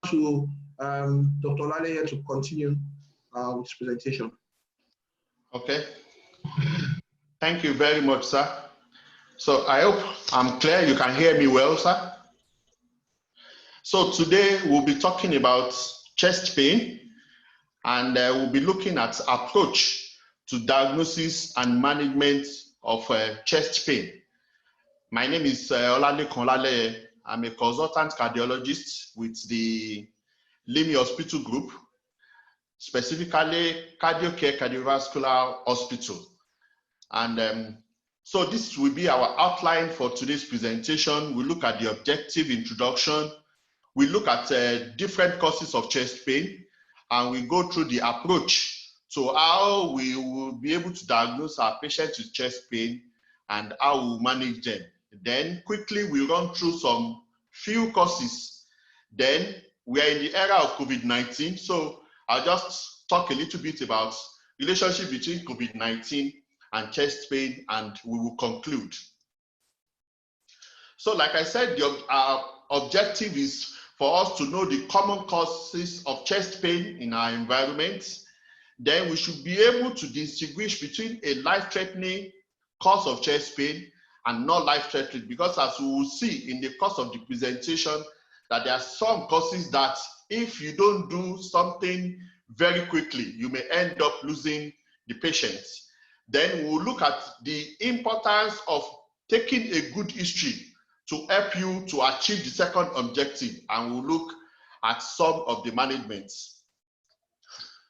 to Dr. Olale to continue with his presentation. Okay. Thank you very much, sir. So I hope I'm clear. You can hear me well, sir. So today we'll be talking about chest pain, and we'll be looking at approach to diagnosis and management of chest pain. My name is OLALEKAN. I'm a consultant cardiologist with the Limi Hospital Group, specifically Cardiocare Cardiovascular Hospital. And so this will be our outline for today's presentation. We look at the objective introduction. We look at different causes of chest pain, and we go through the approach to how we will be able to diagnose our patients with chest pain and how we manage them. Then quickly we run through some few causes. Then we are in the era of COVID-19, so I'll just talk a little bit about relationship between COVID-19 and chest pain, and we will conclude. So like I said, our objective is for us to know the common causes of chest pain in our environment. Then we should be able to distinguish between a life-threatening cause of chest pain and not life-threatening, because as we will see in the course of the presentation, that there are some causes that if you don't do something very quickly, you may end up losing the patient. Then we'll look at the importance of taking a good history to help you to achieve the second objective, and we'll look at some of the managements.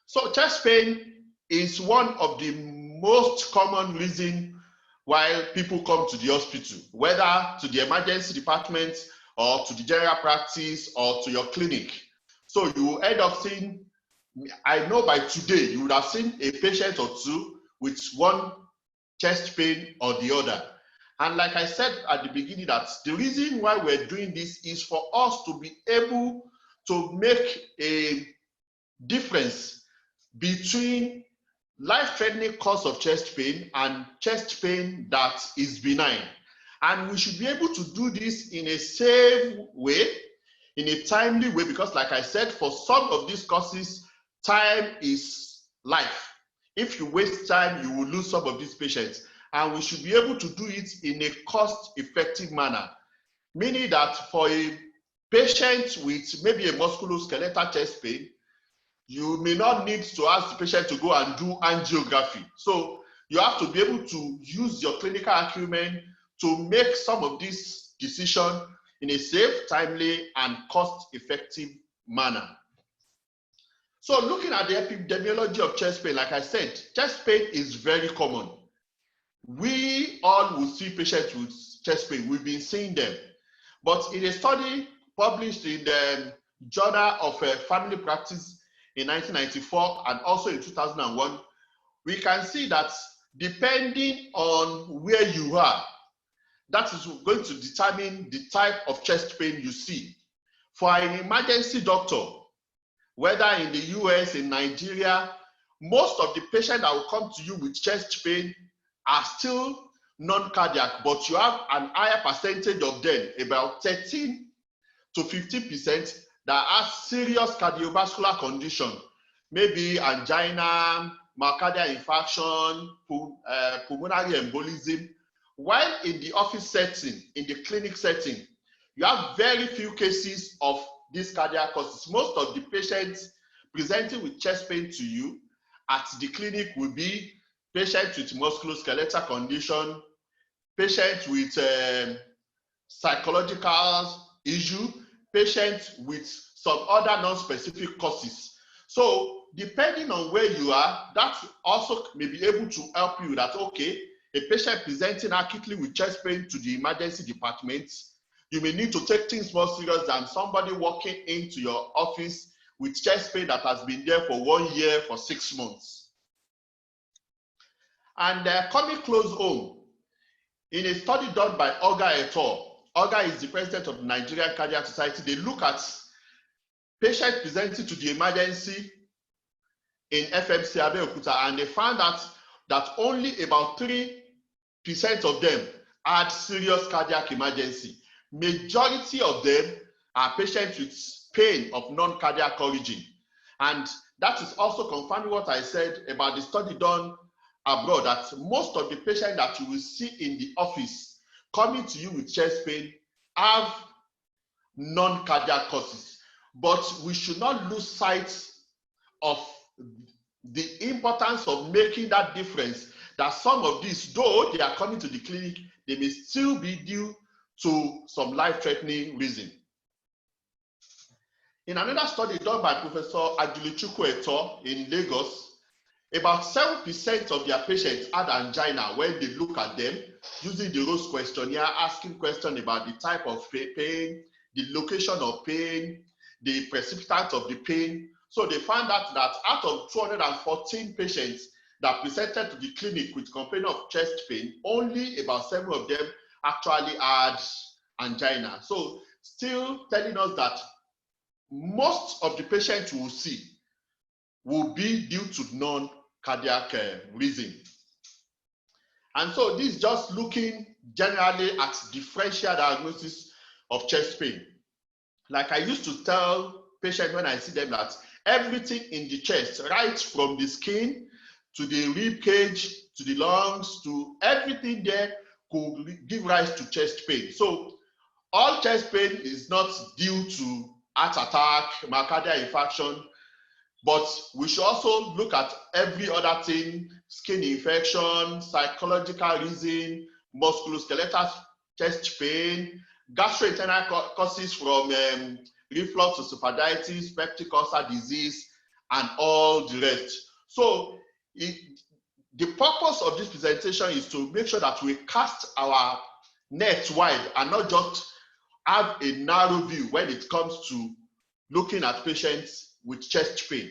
So chest pain is one of the most common reasons why people come to the hospital, whether to the emergency department or to the general practice or to your clinic. So you will end up seeing, I know by today, you would have seen a patient or two with one chest pain or the other. And like I said at the beginning, that the reason why we're doing this is for us to be able to make a difference between life-threatening cause of chest pain and chest pain that is benign. And we should be able to do this in a safe way, in a timely way, because like I said, for some of these causes, time is life. If you waste time, you will lose some of these patients. And we should be able to do it in a cost-effective manner, meaning that for a patient with maybe a musculoskeletal chest pain, you may not need to ask the patient to go and do angiography. So you have to be able to use your clinical acumen to make some of these decisions in a safe, timely, and cost-effective manner. So looking at the epidemiology of chest pain, like I said, chest pain is very common. We all will see patients with chest pain. We've been seeing them. But in a study published in the Journal of Family Practice in 1994 and also in 2001, we can see that depending on where you are, that is going to determine the type of chest pain you see. For an emergency doctor, whether in the US, in Nigeria, most of the patients that will come to you with chest pain are still non-cardiac, but you have an higher percentage of them, about 13 to 15%, that have serious cardiovascular condition, maybe angina, myocardial infarction, pulmonary embolism. While in the office setting, in the clinic setting, you have very few cases of these cardiac causes. Most of the patients presenting with chest pain to you at the clinic will be patients with musculoskeletal condition, patients with psychological issue, patients with some other non-specific causes. So depending on where you are, that also may be able to help you that, okay, a patient presenting acutely with chest pain to the emergency department, you may need to take things more serious than somebody walking into your office with chest pain that has been there for 1 year, for 6 months. And coming close home, in a study done by Oga et al., Oga is the president of the Nigerian Cardiac Society, they look at patients presenting to the emergency in FMC Abeokuta, and they found out that only about 3% of them had serious cardiac emergency. Majority of them are patients with pain of non-cardiac origin. And that is also confirming what I said about the study done abroad, that most of the patients that you will see in the office coming to you with chest pain have non-cardiac causes. But we should not lose sight of the importance of making that difference, that some of these, though they are coming to the clinic, they may still be due to some life-threatening reason. In another study done by Professor Ajulichukwu et al. In Lagos, about 7% of their patients had angina when they look at them using the Rose questionnaire, asking questions about the type of pain, the location of pain, the precipitant of the pain. So they found out that out of 214 patients that presented to the clinic with complaint of chest pain, only about 7 of them actually had angina. So still telling us that most of the patients we will see will be due to non-cardiac reason. And so this is just looking generally at differential diagnosis of chest pain. Like I used to tell patients when I see them that everything in the chest, right from the skin to the rib cage, to the lungs, to everything there could give rise to chest pain. So all chest pain is not due to heart attack, myocardial infarction, but we should also look at every other thing: skin infection, psychological reason, musculoskeletal chest pain, gastrointestinal causes from reflux to esophagitis, peptic ulcer disease, and all the rest. So the purpose of this presentation is to make sure that we cast our net wide and not just have a narrow view when it comes to looking at patients with chest pain.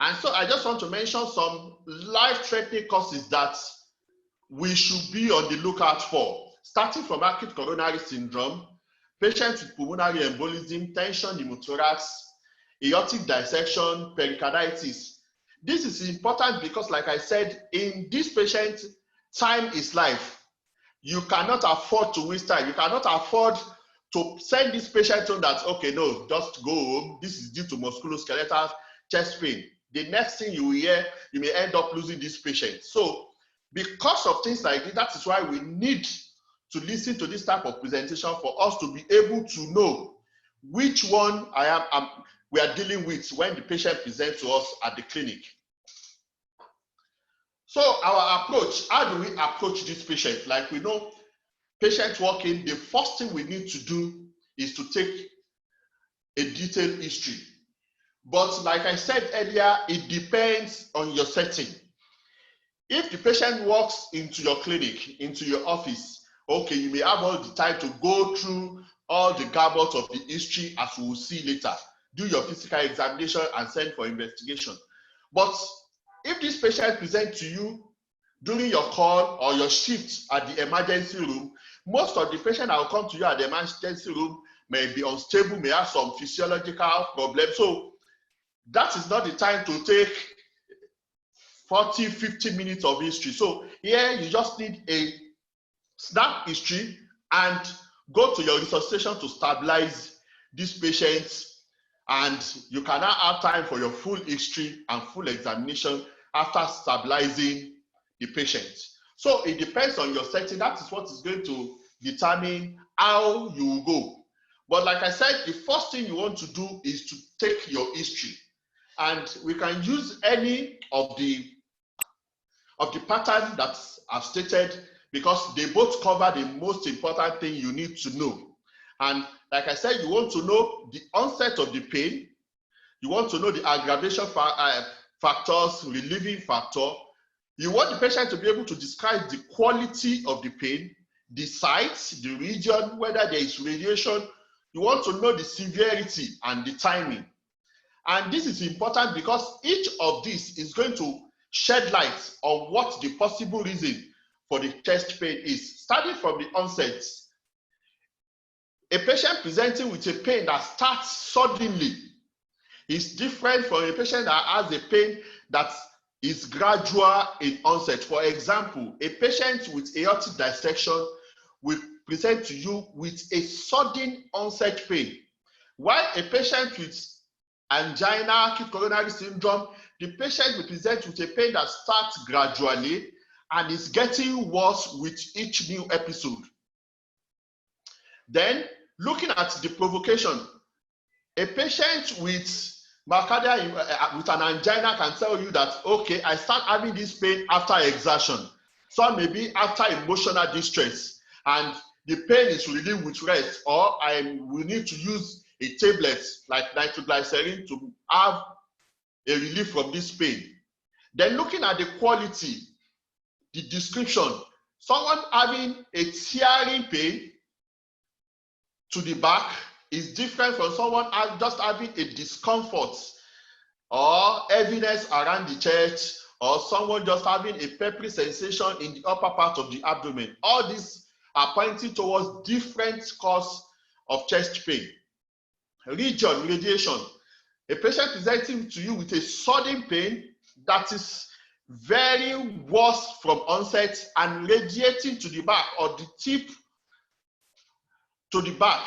And so I just want to mention some life-threatening causes that we should be on the lookout for, starting from acute coronary syndrome, patients with pulmonary embolism, tension pneumothorax, aortic dissection, pericarditis. This is important because, like I said, in this patient, time is life. You cannot afford to waste time. You cannot afford to send this patient on that, okay, no, just go home. This is due to musculoskeletal chest pain. The next thing you will hear, you may end up losing this patient. So because of things like this, that is why we need to listen to this type of presentation for us to be able to know which one we are dealing with when the patient presents to us at the clinic. So our approach, how do we approach this patient? Like we know, patient walk-in, the first thing we need to do is to take a detailed history. But like I said earlier, it depends on your setting. If the patient walks into your clinic, into your office, okay, you may have all the time to go through all the garbled of the history, as we will see later. Do your physical examination and send for investigation. But if this patient presents to you during your call or your shift at the emergency room, most of the patients that will come to you at the emergency room may be unstable, may have some physiological problems. So that is not the time to take 40, 50 minutes of history. So here you just need a snap history and go to your resuscitation to stabilize these patients, and you can now have time for your full history and full examination after stabilizing the patient. So it depends on your setting. That is what is going to determine how you will go. But like I said, the first thing you want to do is to take your history. And we can use any of the pattern that I've stated, because they both cover the most important thing you need to know. And like I said, you want to know the onset of the pain. You want to know the aggravation factors, relieving factor. You want the patient to be able to describe the quality of the pain, the site, the region, whether there is radiation. You want to know the severity and the timing. And this is important because each of these is going to shed light on what the possible reason for the chest pain is. Starting from the onset, a patient presenting with a pain that starts suddenly is different from a patient that has a pain that is gradual in onset. For example, a patient with aortic dissection will present to you with a sudden onset pain, While a patient with angina, acute coronary syndrome, the patient will present with a pain that starts gradually and is getting worse with each new episode. Then, looking at the provocation, a patient with myocardial with an angina can tell you that, okay, I start having this pain after exertion. Some may be after emotional distress, and the pain is relieved with rest, or I will need to use a tablet like nitroglycerin to have a relief from this pain. Then looking at the quality, the description, someone having a tearing pain to the back is different from someone just having a discomfort or heaviness around the chest, or someone just having a peppery sensation in the upper part of the abdomen. All these are pointing towards different cause of chest pain. Region, radiation. A patient presenting to you with a sudden pain that is very worse from onset and radiating to the back, or the tip to the back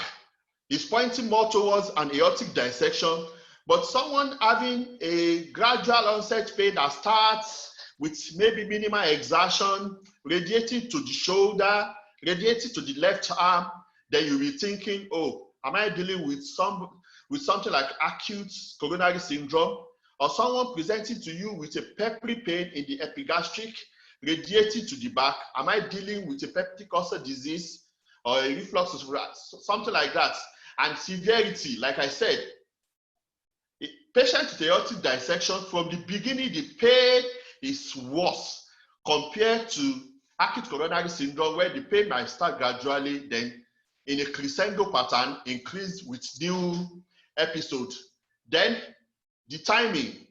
is pointing more towards an aortic dissection. But someone having a gradual onset pain that starts with maybe minimal exertion, radiating to the shoulder, radiating to the left arm, then you'll be thinking, oh, am I dealing with something like acute coronary syndrome? Or someone presenting to you with a peppery pain in the epigastric, radiating to the back, am I dealing with a peptic ulcer disease or a reflux, something like that? And severity, like I said, patient with aortic dissection, from the beginning, the pain is worse compared to acute coronary syndrome, where the pain might start gradually, then in a crescendo pattern, increase with new episode. Then the timing,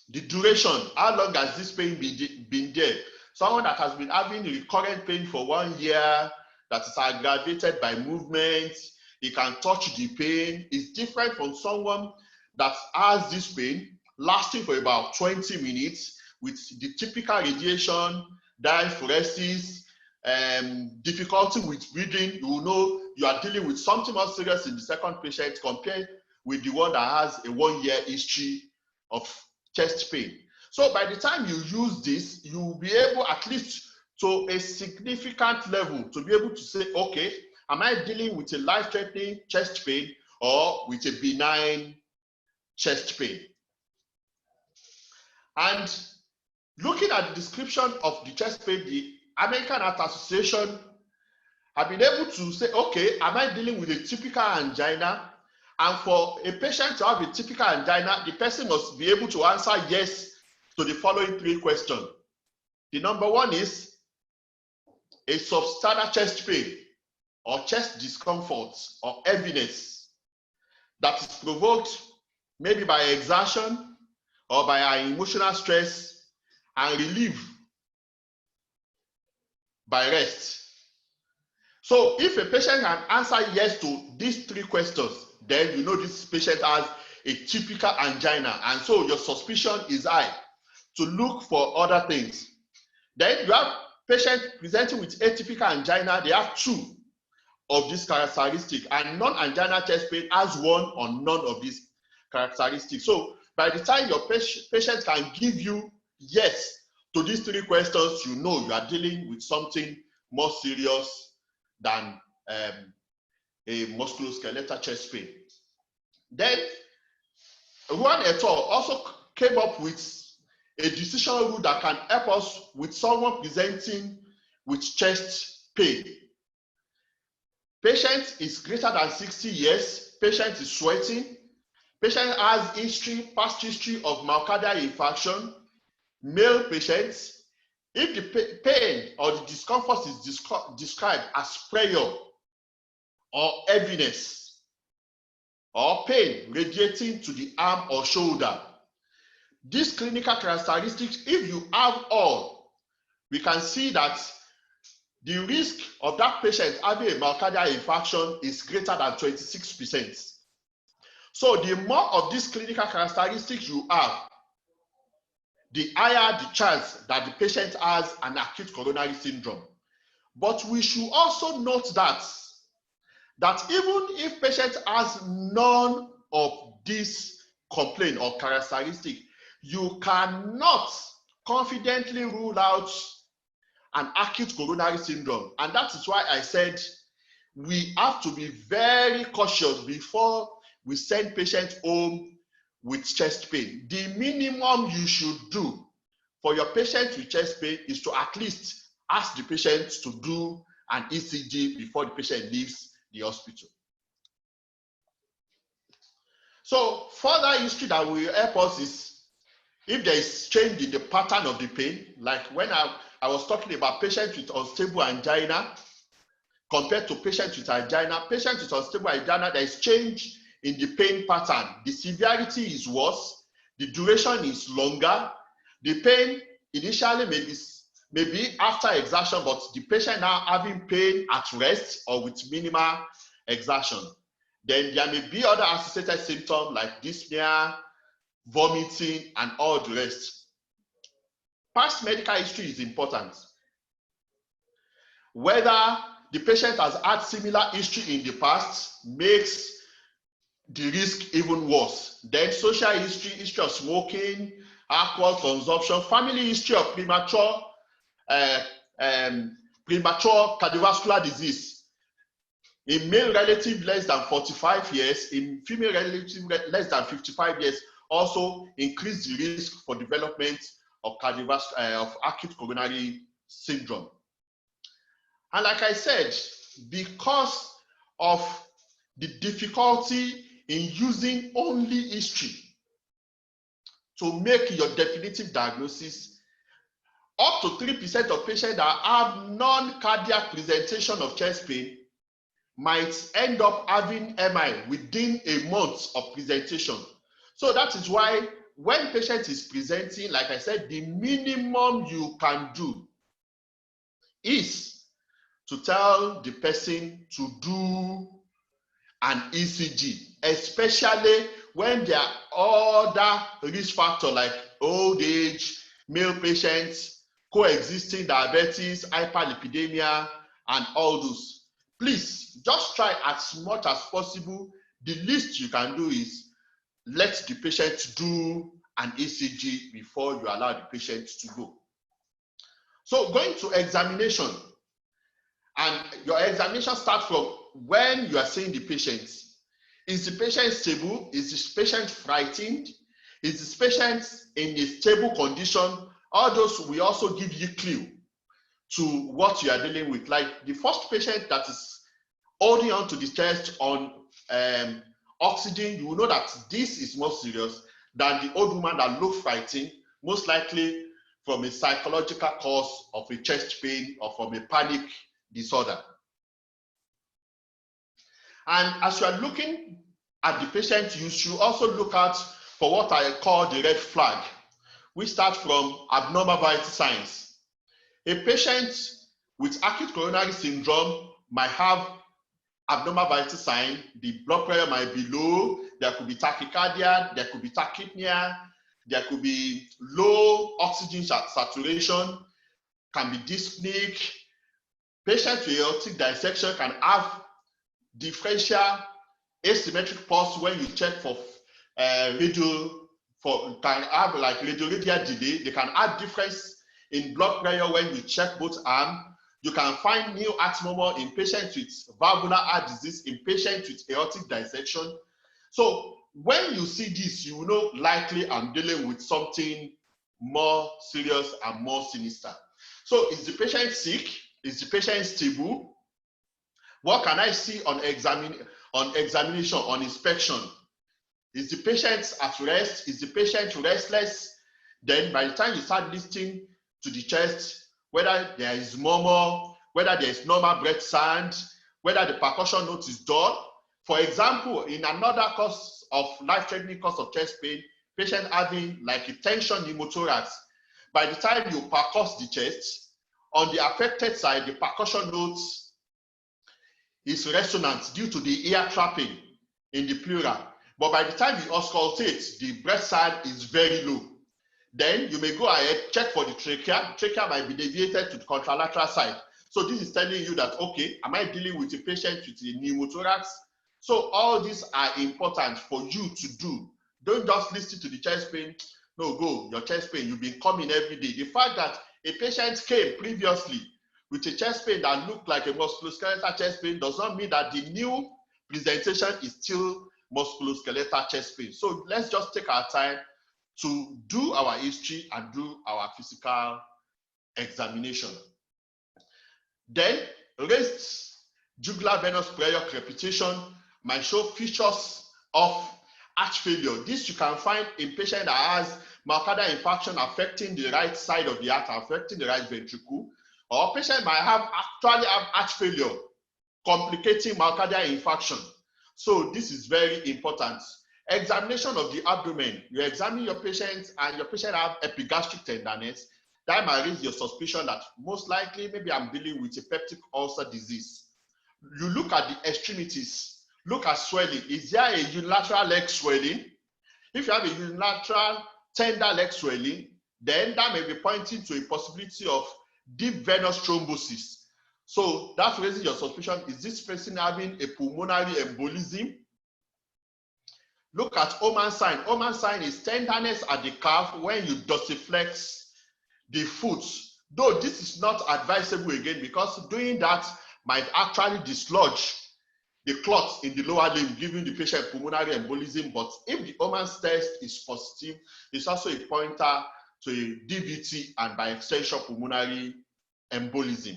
the duration, how long has this pain been there? Someone that has been having recurrent pain for 1 year, that is aggravated by movement, he can touch the pain, is different from someone that has this pain lasting for about 20 minutes with the typical radiation, diaphoresis, difficulty with breathing. You will know you are dealing with something more serious in the second patient compared with the one that has a 1 year history of chest pain. So by the time you use this, you will be able, at least to a significant level, to be able to say, okay, am I dealing with a life-threatening chest pain or with a benign chest pain? And looking at the description of the chest pain, the American Heart Association have been able to say, okay, am I dealing with a typical angina? And for a patient to have a typical angina, the person must be able to answer yes to the following 3 questions. The number 1 is a substandard chest pain or chest discomfort or heaviness that is provoked maybe by exertion or by our emotional stress and relieved by rest. So if a patient can answer yes to these 3 questions, then you know this patient has a typical angina, and so your suspicion is high to look for other things. Then you have patients presenting with atypical angina, they have 2 of these characteristics, and non-angina chest pain has 1 or none of these characteristics. So by the time your patient can give you yes to these 3 questions, you know you are dealing with something more serious than a musculoskeletal chest pain. Then Ruan et al. Also came up with a decision rule that can help us with someone presenting with chest pain. Patient is greater than 60 years, patient is sweating, patient has history, past history of myocardial infarction, male patients. If the pain or the discomfort is described as pressure or heaviness or pain radiating to the arm or shoulder, these clinical characteristics, if you have all, we can see that the risk of that patient having a myocardial infarction is greater than 26%. So the more of these clinical characteristics you have, the higher the chance that the patient has an acute coronary syndrome. But we should also note that that even if patient has none of this complaint or characteristic, you cannot confidently rule out an acute coronary syndrome. And that is why I said we have to be very cautious before we send patients home with chest pain. The minimum you should do for your patient with chest pain is to at least ask the patient to do an ECG before the patient leaves the hospital. So further history that will help us is if there is change in the pattern of the pain, like when I was talking about patients with unstable angina compared to patients with angina. Patients with unstable angina, there is change in the pain pattern. The severity is worse, the duration is longer, the pain initially may be after exertion, but the patient now having pain at rest or with minimal exertion. Then there may be other associated symptoms like dyspnea, vomiting, and all the rest. Past medical history is important. Whether the patient has had similar history in the past makes the risk even worse. Then social history, history of smoking, alcohol consumption, family history of premature cardiovascular disease. In male relative less than 45 years, in female relative less than 55 years, also increase the risk for development of acute coronary syndrome. And like I said, because of the difficulty in using only history to make your definitive diagnosis, up to 3% of patients that have non-cardiac presentation of chest pain might end up having MI within a month of presentation. So that is why when patient is presenting, like I said, the minimum you can do is to tell the person to do an ECG, especially when there are other risk factors like old age, male patients, coexisting diabetes, hyperlipidemia, and all those. Please, just try as much as possible. The least you can do is let the patient do an ECG before you allow the patient to go. So going to examination, and your examination starts from when you are seeing the patient. Is the patient stable? Is the patient frightened? Is the patient in a stable condition? All those will also give you clue to what you are dealing with. Like the first patient that is holding on to the chest on oxygen, you will know that this is more serious than the old woman that looks frightened, most likely from a psychological cause of a chest pain or from a panic disorder. And as you are looking at the patient, you should also look out for what I call the red flag. We start from abnormal vital signs. A patient with acute coronary syndrome might have abnormal vital sign. The blood pressure might be low. There could be tachycardia. There could be tachypnea. There could be low oxygen saturation. Can be dyspneic. Patients with aortic dissection can have differential asymmetric pulse when you check for can have like radial delay. They can have difference in blood pressure when you check both arms. You can find new heart murmur in patients with valvular heart disease, in patients with aortic dissection. So when you see this, you will know likely I'm dealing with something more serious and more sinister. So is the patient sick? Is the patient stable? What can I see on examination, on inspection? Is the patient at rest? Is the patient restless? Then by the time you start listening to the chest, whether there is murmur, whether there is normal breath sound, whether the percussion note is dull. For example, in another cause of life-threatening cause of chest pain, patient having like a tension pneumothorax, by the time you percuss the chest, on the affected side, the percussion note is resonant due to the ear trapping in the pleura. But by the time you auscultate, the breath sound is very low. Then you may go ahead, check for the trachea. Trachea might be deviated to the contralateral side. So this is telling you that, okay, am I dealing with a patient with a pneumothorax? So all these are important for you to do. Don't just listen to the chest pain. No, go, your chest pain, you've been coming every day. The fact that a patient came previously with a chest pain that looked like a musculoskeletal chest pain does not mean that the new presentation is still musculoskeletal chest pain. So let's just take our time to do our history and do our physical examination. Then, raised jugular venous prayer crepitation might show features of heart failure. This you can find in patient that has myocardial infarction affecting the right side of the heart, affecting the right ventricle, or patient might actually have heart failure complicating myocardial infarction. So this is very important. Examination of the abdomen. You examine your patient and your patient have epigastric tenderness. That might raise your suspicion that most likely maybe I'm dealing with a peptic ulcer disease. You look at the extremities. Look at swelling. Is there a unilateral leg swelling? If you have a unilateral tender leg swelling, then that may be pointing to a possibility of deep venous thrombosis. So that's raising your suspicion. Is this person having a pulmonary embolism? Look at Oman sign. Oman sign is tenderness at the calf when you dorsiflex the foot. Though this is not advisable again, because doing that might actually dislodge the clots in the lower limb, giving the patient pulmonary embolism. But if the Oman's test is positive, it's also a pointer to a DVT and by extension pulmonary embolism.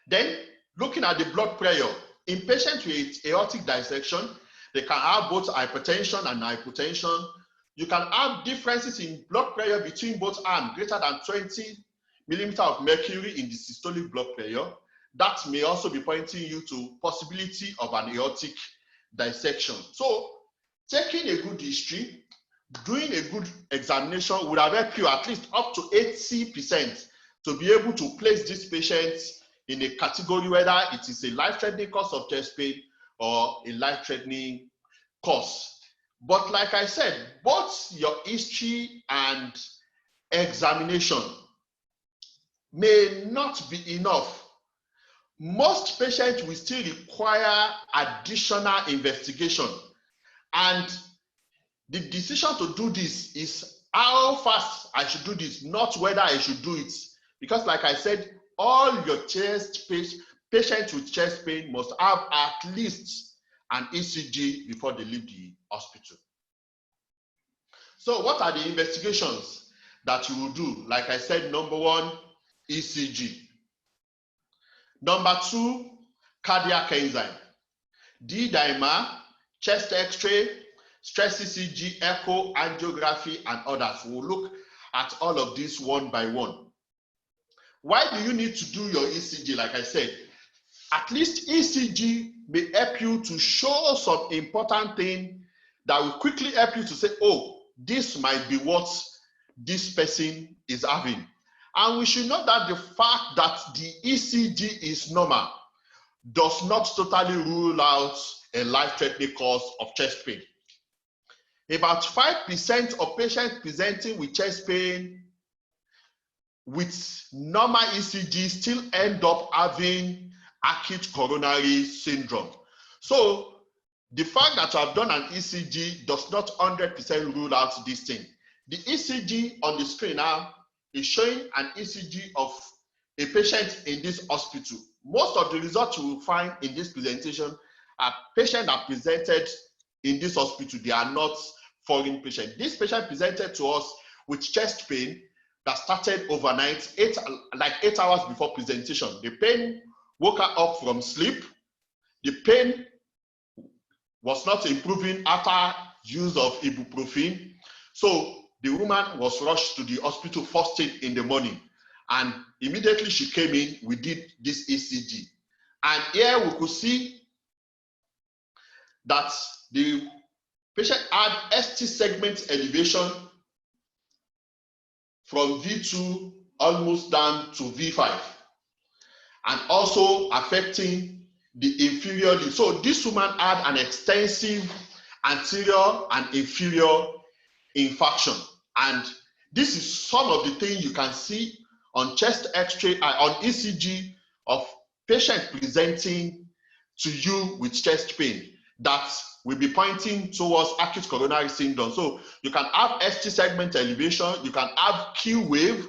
Then, looking at the blood pressure, in patients with aortic dissection, they can have both hypertension and hypotension. You can have differences in blood pressure between both arms, greater than 20 millimeters of mercury in the systolic blood pressure. That may also be pointing you to possibility of an aortic dissection. So, taking a good history, doing a good examination would have helped you at least up to 80% to be able to place these patients in a category whether it is a life-threatening cause of chest pain or a life-threatening cause. But like I said, both your history and examination may not be enough. Most patients will still require additional investigation. And the decision to do this is how fast I should do this, not whether I should do it. Because like I said, all your chest patients with chest pain must have at least an ECG before they leave the hospital. So what are the investigations that you will do? Like I said, number one, ECG. Number two, cardiac enzyme. D-dimer, chest x-ray, stress ECG, echo, angiography, and others. We'll look at all of this one by one. Why do you need to do your ECG? Like I said, at least ECG may help you to show some important thing that will quickly help you to say, oh, this might be what this person is having. And we should note that the fact that the ECG is normal does not totally rule out a life-threatening cause of chest pain. About 5% of patients presenting with chest pain with normal ECG still end up having acute coronary syndrome. So the fact that you have done an ECG does not 100% rule out this thing. The ECG on the screen now is showing an ECG of a patient in this hospital. Most of the results you will find in this presentation are patients that presented in this hospital. They are not foreign patients. This patient presented to us with chest pain that started overnight, 8 hours before presentation. The pain woke her up from sleep. The pain was not improving after use of ibuprofen. So the woman was rushed to the hospital first thing in the morning. And immediately she came in, we did this ECG. And here we could see that the patient had ST segment elevation from V2 almost down to V5, and also affecting the inferior limb. So this woman had an extensive anterior and inferior infarction. And this is some of the things you can see on chest x-ray, on ECG, of patients presenting to you with chest pain that will be pointing towards acute coronary syndrome. So you can have ST segment elevation, you can have Q wave,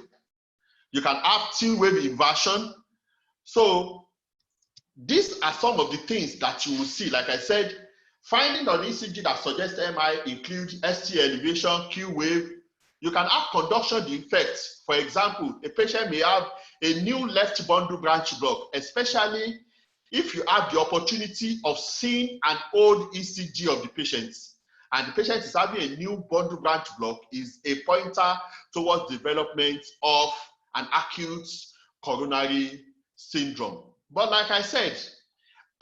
you can have T wave inversion. So these are some of the things that you will see. Like I said, finding on ECG that suggests MI include ST elevation, Q wave. You can have conduction defects. For example, a patient may have a new left bundle branch block, especially if you have the opportunity of seeing an old ECG of the patient, and the patient is having a new bundle branch block, is a pointer towards development of an acute coronary syndrome. But like I said,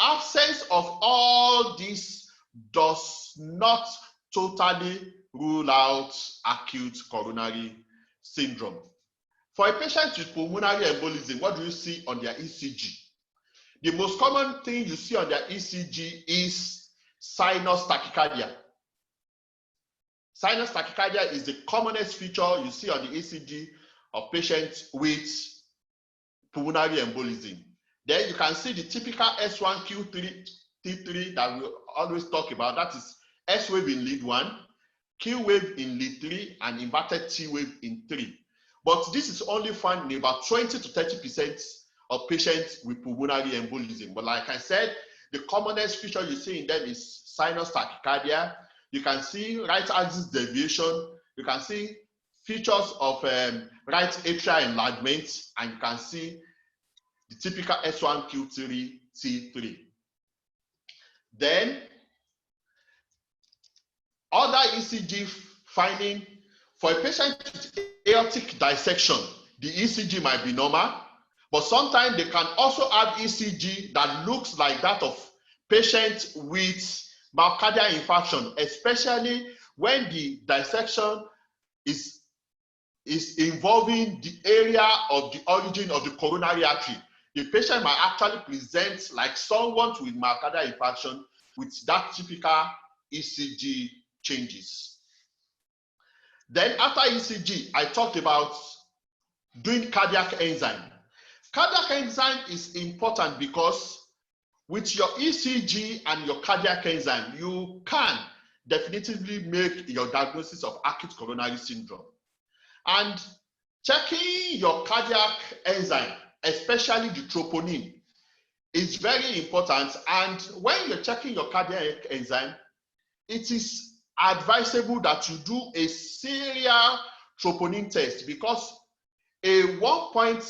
absence of all this does not totally rule out acute coronary syndrome. For a patient with pulmonary embolism, what do you see on their ECG? The most common thing you see on their ECG is sinus tachycardia. Sinus tachycardia is the commonest feature you see on the ECG of patients with pulmonary embolism. Then you can see the typical S1Q3 T3 that we always talk about. That is S wave in lead 1, Q wave in lead 3, and inverted T wave in 3. But this is only found in about 20 to 30% of patients with pulmonary embolism. But like I said, the commonest feature you see in them is sinus tachycardia. You can see right axis deviation. You can see features of right atrial enlargement, and you can see the typical S1Q3 T3. Then other ECG finding, for a patient with aortic dissection, the ECG might be normal, but sometimes they can also have ECG that looks like that of patients with myocardial infarction, especially when the dissection is involving the area of the origin of the coronary artery. The patient might actually present like someone with myocardial infarction with that typical ECG changes. Then after ECG, I talked about doing cardiac enzyme. Cardiac enzyme is important because with your ECG and your cardiac enzyme, you can definitively make your diagnosis of acute coronary syndrome. And checking your cardiac enzyme, especially the troponin, is very important. And when you're checking your cardiac enzyme, it is advisable that you do a serial troponin test, because a 1-point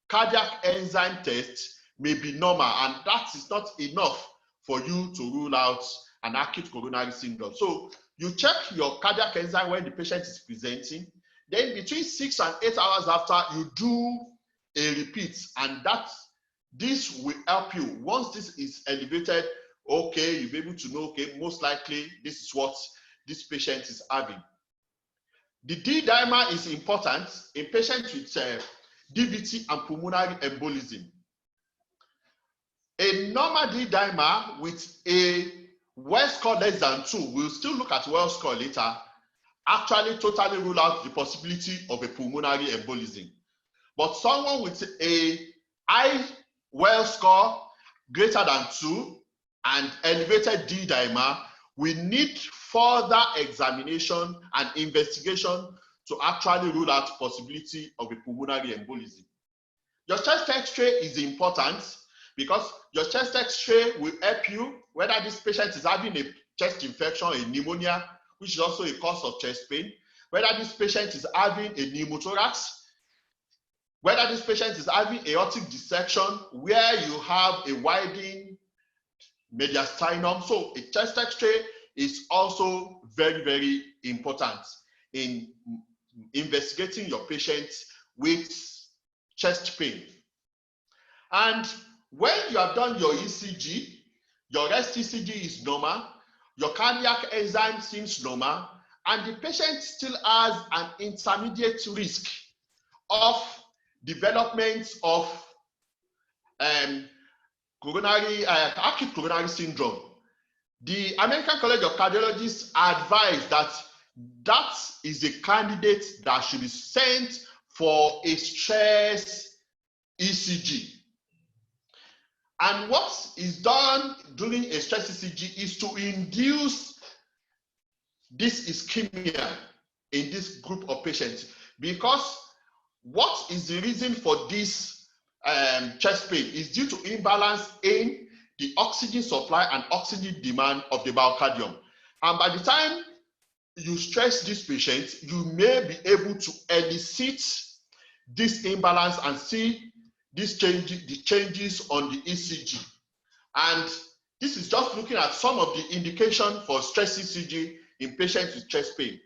cardiac enzyme test may be normal, and that is not enough for you to rule out an acute coronary syndrome. So you check your cardiac enzyme when the patient is presenting. Then between 6 and 8 hours after, you do a repeat, and this will help you. Once this is elevated, okay, you'll be able to know, okay, most likely this is what this patient is having. The D dimer is important in patients with DVT and pulmonary embolism. A normal D dimer with a Wells score less than 2, we'll still look at Wells score later, actually totally rule out the possibility of a pulmonary embolism. But someone with a high Wells score greater than 2 and elevated D dimer, we need further examination and investigation to actually rule out the possibility of a pulmonary embolism. Your chest X-ray is important because your chest X-ray will help you whether this patient is having a chest infection, a pneumonia, which is also a cause of chest pain, whether this patient is having a pneumothorax, whether this patient is having aortic dissection where you have a widening mediastinum. So a chest X-ray is also very, very important in investigating your patients with chest pain. And when you have done your ECG, your rest ECG is normal, your cardiac enzyme seems normal, and the patient still has an intermediate risk of development of acute coronary syndrome, the American College of Cardiologists advise that that is a candidate that should be sent for a stress ECG. And what is done during a stress ECG is to induce this ischemia in this group of patients, because what is the reason for this chest pain is due to imbalance in the oxygen supply and oxygen demand of the myocardium. And by the time you stress this patient, you may be able to elicit this imbalance and see this the changes on the ECG. And this is just looking at some of the indication for stress ECG in patients with chest pain,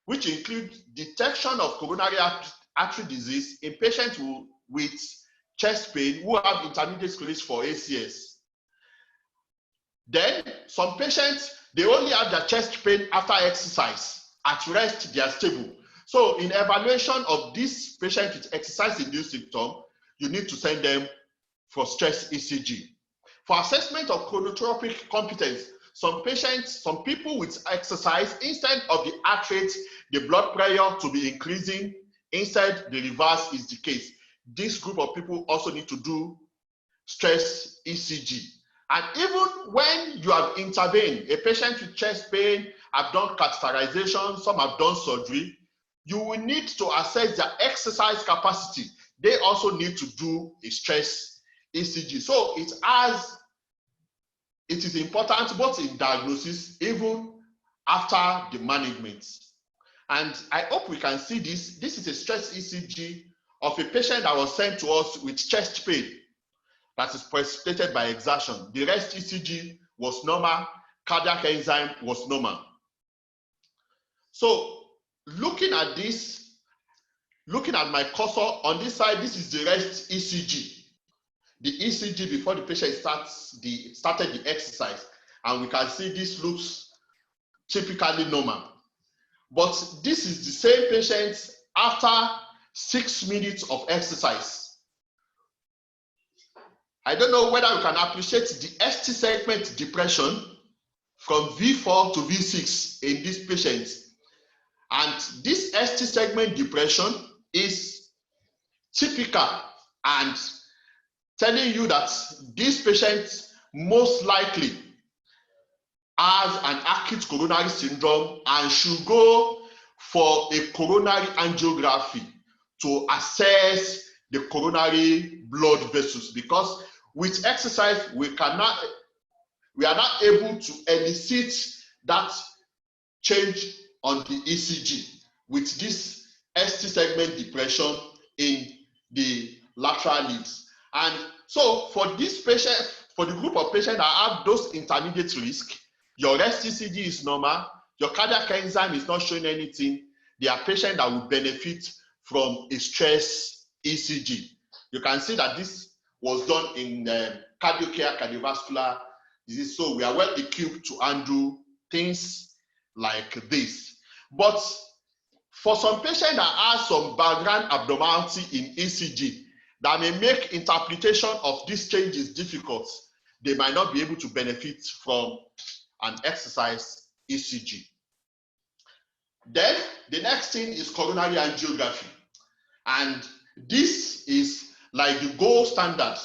which include detection of coronary artery disease in patients with chest pain who have intermediate sclerosis for ACS. Then some patients, they only have their chest pain after exercise. At rest, they are stable. So in evaluation of this patient with exercise-induced symptom, you need to send them for stress ECG. For assessment of chronotropic competence, some people with exercise, instead of the heart rate, the blood pressure to be increasing, instead the reverse is the case. This group of people also need to do stress ECG. And even when you have intervened, a patient with chest pain have done catheterization, some have done surgery, you will need to assess their exercise capacity. They also need to do a stress ECG. So it is important both in diagnosis, even after the management. And I hope we can see this. This is a stress ECG of a patient that was sent to us with chest pain that is precipitated by exertion. The rest ECG was normal, cardiac enzyme was normal. So looking at this, looking at my cursor on this side, this is the rest ECG. The ECG before the patient started the exercise, and we can see this looks typically normal. But this is the same patient after 6 minutes of exercise. I don't know whether you can appreciate the ST segment depression from V4 to V6 in this patient. And this ST segment depression is typical and telling you that this patient most likely has an acute coronary syndrome and should go for a coronary angiography to assess the coronary blood vessels, because with exercise we are not able to elicit that change on the ECG with this ST segment depression in the lateral leads. And so for this patient, for the group of patients that have those intermediate risk, your rest ECG is normal, your cardiac enzyme is not showing anything, they are patients that will benefit from a stress ECG. You can see that this was done in Cardiocare, cardiovascular disease, so we are well equipped to handle things like this. But for some patients that have some background abnormality in ECG that may make interpretation of these changes difficult, they might not be able to benefit from an exercise ECG. Then the next thing is coronary angiography. And this is like the gold standard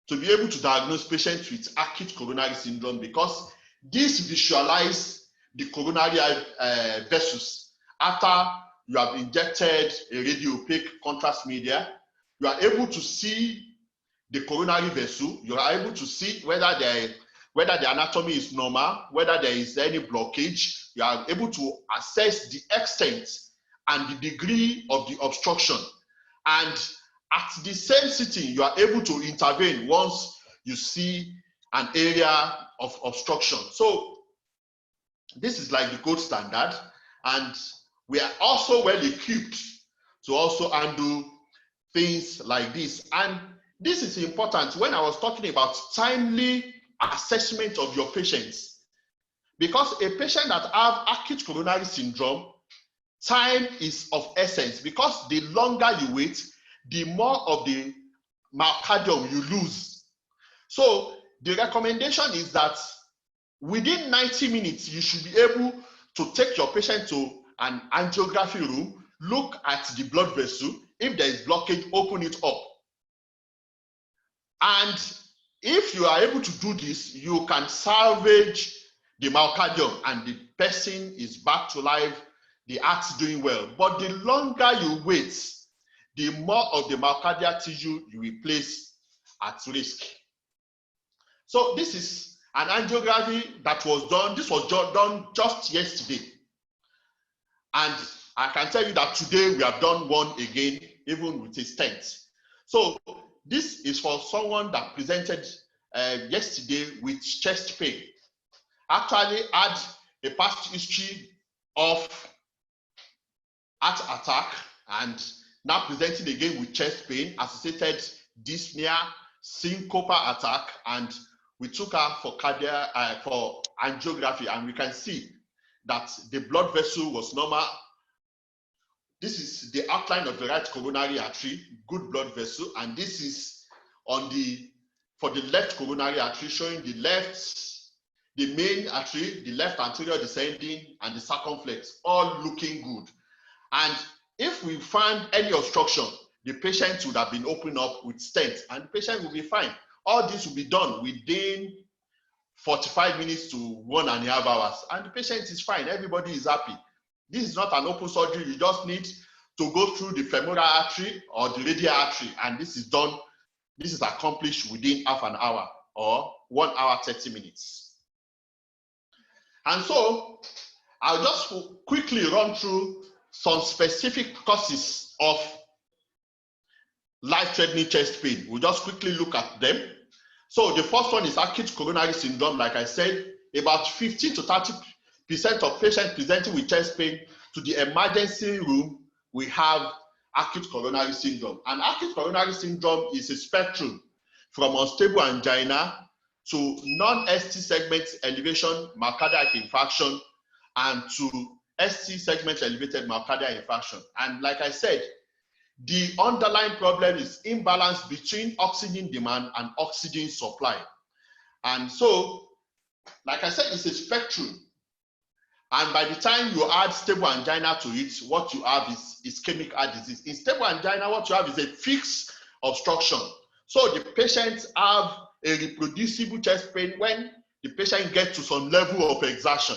to be able to diagnose patients with acute coronary syndrome, because this visualizes the coronary vessels after you have injected a radio-opaque contrast media. You are able to see the coronary vessel. You are able to see whether the anatomy is normal, whether there is any blockage. You are able to assess the extent and the degree of the obstruction. And at the same sitting, you are able to intervene once you see an area of obstruction. So this is like the gold standard, and we are also well equipped to also handle things like this. And this is important when I was talking about timely assessment of your patients, because a patient that have acute coronary syndrome, time is of essence, because the longer you wait, the more of the myocardium you lose. So the recommendation is that within 90 minutes, you should be able to take your patient to an angiography room, look at the blood vessel. If there is blockage, open it up. And if you are able to do this, you can salvage the myocardium and the person is back to life, the heart's doing well. But the longer you wait, the more of the myocardial tissue you will place at risk. So this is an angiography that was done. This was done just yesterday. And I can tell you that today we have done one again, even with a stent. So this is for someone that presented yesterday with chest pain. Actually had a past history of heart attack and now presenting again with chest pain, associated dyspnea, syncopal attack, and we took her for angiography, and we can see that the blood vessel was normal. This is the outline of the right coronary artery, good blood vessel, and this is for the left coronary artery, showing the main artery, the left anterior descending, and the circumflex, all looking good. And if we find any obstruction, the patient would have been opened up with stents, and the patient will be fine. All this will be done within 45 minutes to 1.5 hours, and the patient is fine. Everybody is happy. This is not an open surgery. You just need to go through the femoral artery or the radial artery, and this is done. This is accomplished within half an hour or 1 hour 30 minutes. And so I'll just quickly run through some specific causes of life-threatening chest pain. We'll just quickly look at them. So the first one is acute coronary syndrome. Like I said, about 15 to 30% of patients presenting with chest pain to the emergency room, we have acute coronary syndrome. And acute coronary syndrome is a spectrum from unstable angina to non-ST segment elevation myocardial infarction and to ST segment elevated myocardial infarction. And like I said, the underlying problem is imbalance between oxygen demand and oxygen supply. And so, like I said, it's a spectrum. And by the time you add stable angina to it, what you have is ischemic heart disease. In stable angina, what you have is a fixed obstruction. So the patients have a reproducible chest pain when the patient gets to some level of exertion.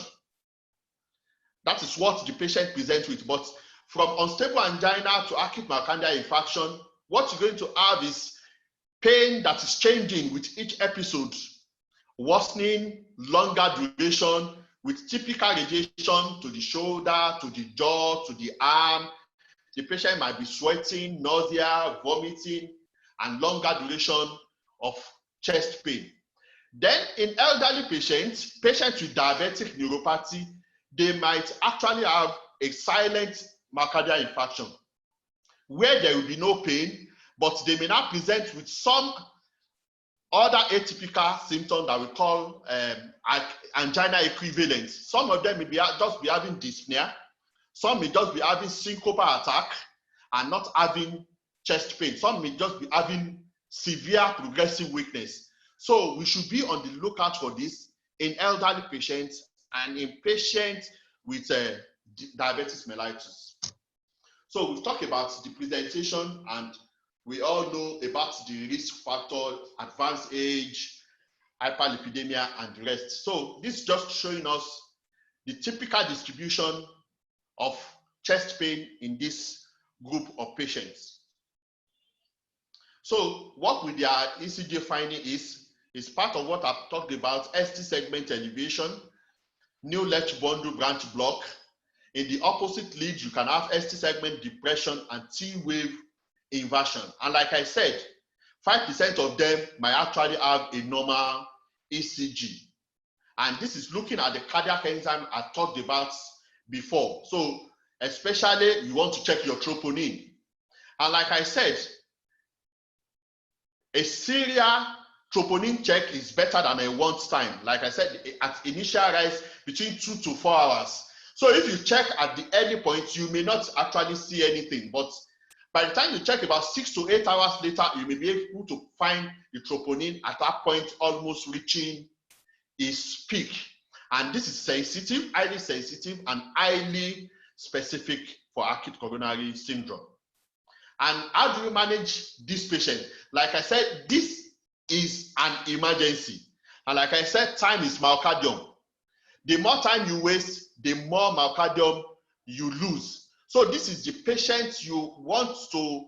That is what the patient presents with. But from unstable angina to acute myocardial infarction, what you're going to have is pain that is changing with each episode, worsening, longer duration, with typical radiation to the shoulder, to the jaw, to the arm. The patient might be sweating, nausea, vomiting, and longer duration of chest pain. Then in elderly patients with diabetic neuropathy, they might actually have a silent myocardial infarction where there will be no pain, but they may not present with some other atypical symptoms that we call angina equivalent. Some of them may just be having dyspnea, some may just be having syncopal attack and not having chest pain. Some may just be having severe progressive weakness. So we should be on the lookout for this in elderly patients and in patients with diabetes mellitus. So we've talked about the presentation, and we all know about the risk factor, advanced age, hyperlipidemia, and the rest. So this is just showing us the typical distribution of chest pain in this group of patients. So what with their ECG finding is part of what I've talked about: ST segment elevation, new left bundle branch block. In the opposite lead, you can have ST segment depression and T-wave inversion. And like I said, 5% of them might actually have a normal ECG. And this is looking at the cardiac enzyme I talked about before. So especially you want to check your troponin. And like I said, a serial troponin check is better than a once time. Like I said, at initial rise between 2 to 4 hours. So if you check at the early point, you may not actually see anything, but by the time you check about 6 to 8 hours later, you may be able to find the troponin at that point almost reaching its peak. And this is sensitive, highly sensitive, and highly specific for acute coronary syndrome. And how do you manage this patient? Like I said, this is an emergency. And like I said, time is myocardium. The more time you waste, the more myocardium you lose. So this is the patient you want to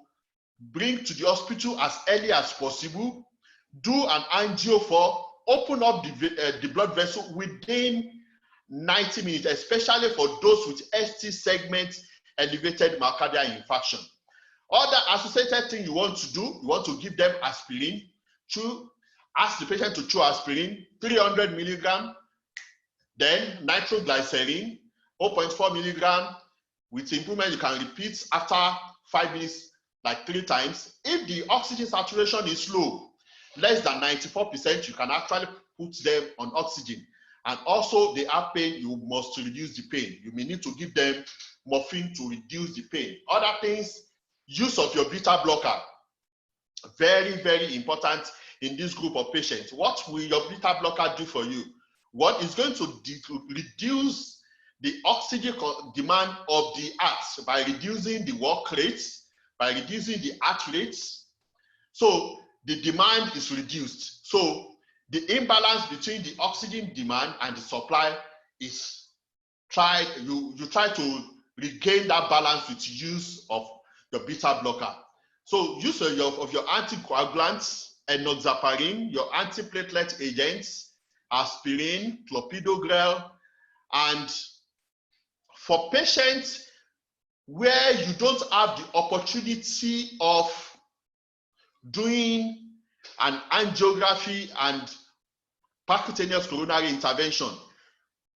bring to the hospital as early as possible, do an angio for, open up the blood vessel within 90 minutes, especially for those with ST segment elevated myocardial infarction. Other associated thing you want to do, you want to give them aspirin. Ask the patient to chew aspirin, 300 milligram, then nitroglycerin, 0.4 milligram. With improvement, you can repeat after 5 minutes, like 3 times. If the oxygen saturation is low, less than 94%, you can actually put them on oxygen. And also, they have pain, you must reduce the pain. You may need to give them morphine to reduce the pain. Other things, use of your beta blocker. Very, very important in this group of patients. What will your beta blocker do for you? What is going to reduce the oxygen demand of the heart by reducing the work rates, by reducing the heart rates. So the demand is reduced. So the imbalance between the oxygen demand and the supply is you try to regain that balance with use of your beta blocker. So use of your anticoagulants, enoxaparin, your antiplatelet agents, aspirin, clopidogrel, and for patients where you don't have the opportunity of doing an angiography and percutaneous coronary intervention,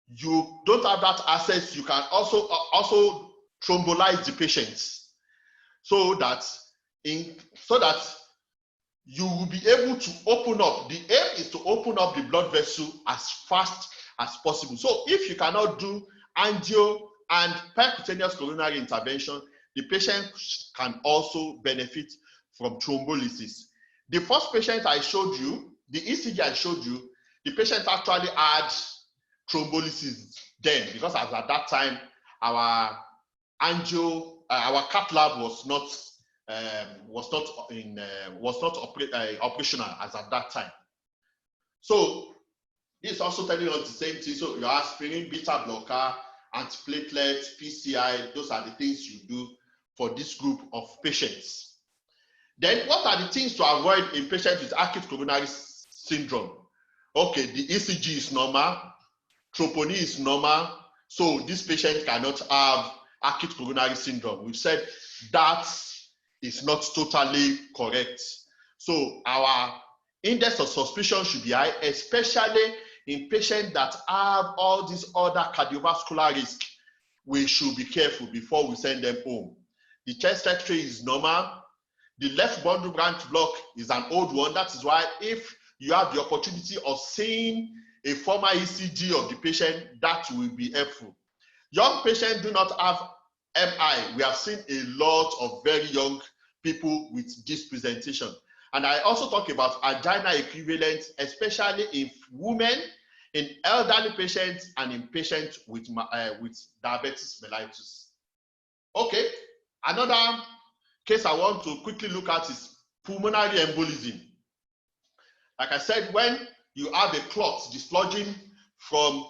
you don't have that access, you can also thrombolize the patients so that you will be able to open up. The aim is to open up the blood vessel as fast as possible. So if you cannot do angio and percutaneous coronary intervention, the patient can also benefit from thrombolysis. The first patient I showed you, the ECG I showed you, the patient actually had thrombolysis then, because as at that time our cath lab was not operational as at that time. So this is also telling us the same thing. So your aspirin, beta blocker, antiplatelet, PCI, those are the things you do for this group of patients. Then what are the things to avoid in patients with acute coronary syndrome? Okay, the ECG is normal, troponin is normal, so this patient cannot have acute coronary syndrome. We've said that is not totally correct. So our index of suspicion should be high, especially in patients that have all these other cardiovascular risk. We should be careful before we send them home. The chest X-ray is normal. The left bundle branch block is an old one. That is why if you have the opportunity of seeing a former ECG of the patient, that will be helpful. Young patients do not have MI. We have seen a lot of very young people with this presentation. And I also talk about angina equivalent, especially in women, in elderly patients, and in patients with diabetes mellitus. Okay, another case I want to quickly look at is pulmonary embolism. Like I said, when you have a clot dislodging from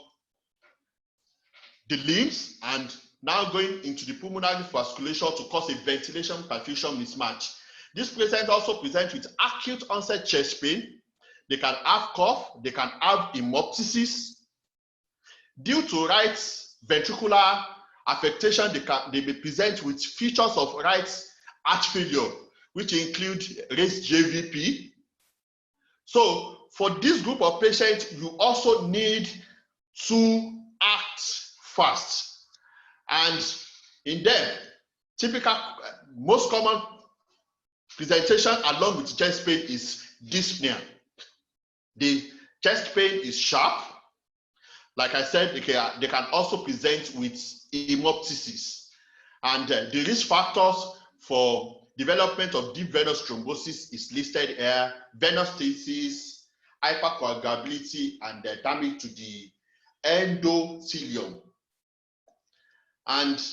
the limbs and now going into the pulmonary vasculature to cause a ventilation-perfusion mismatch. This patient also presents with acute onset chest pain. They can have cough, they can have hemoptysis. Due to right ventricular affectation, they may present with features of right heart failure, which include raised JVP. So for this group of patients, you also need to act fast. And in them, typical, most common presentation along with chest pain is dyspnea. The chest pain is sharp. Like I said, they can also present with hemoptysis. And the risk factors for development of deep venous thrombosis is listed here: venous stasis, hypercoagulability, and damage to the endothelium. And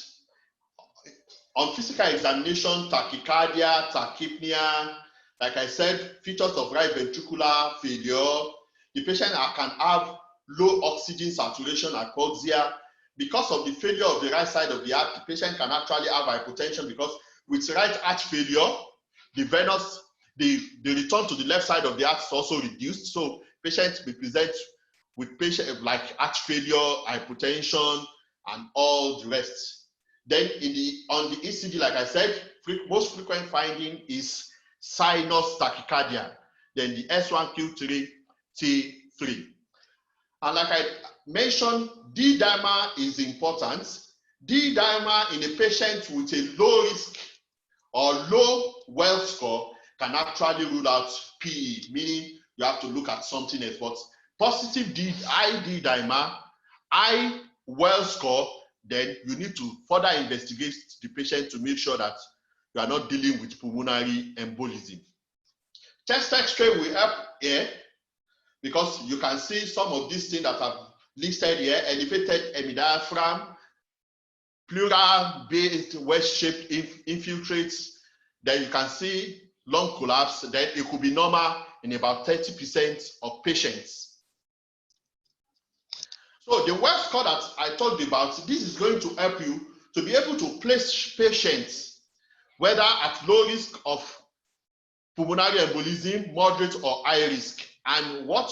on physical examination, tachycardia, tachypnea, Like I said, features of right ventricular failure. The patient can have low oxygen saturation, hypoxia. Because of the failure of the right side of the heart, the patient can actually have hypotension, because with right heart failure, the return to the left side of the heart is also reduced. So patients may present with patient like heart failure, hypotension, and all the rest. Then on the ECG, like I said, most frequent finding is sinus tachycardia, then the S1Q3, T3. And like I mentioned, D-dimer is important. D-dimer in a patient with a low risk or low well score can actually rule out PE, meaning you have to look at something else. But positive high D-dimer, high well score, then you need to further investigate the patient to make sure that you are not dealing with pulmonary embolism. Chest X-ray will help here, because you can see some of these things that I've listed here: elevated hemidiaphragm, pleural-based wedge-shaped infiltrates. Then you can see lung collapse. Then it could be normal in about 30% of patients. So the well score that I talked about, this is going to help you to be able to place patients whether at low risk of pulmonary embolism, moderate or high risk. And what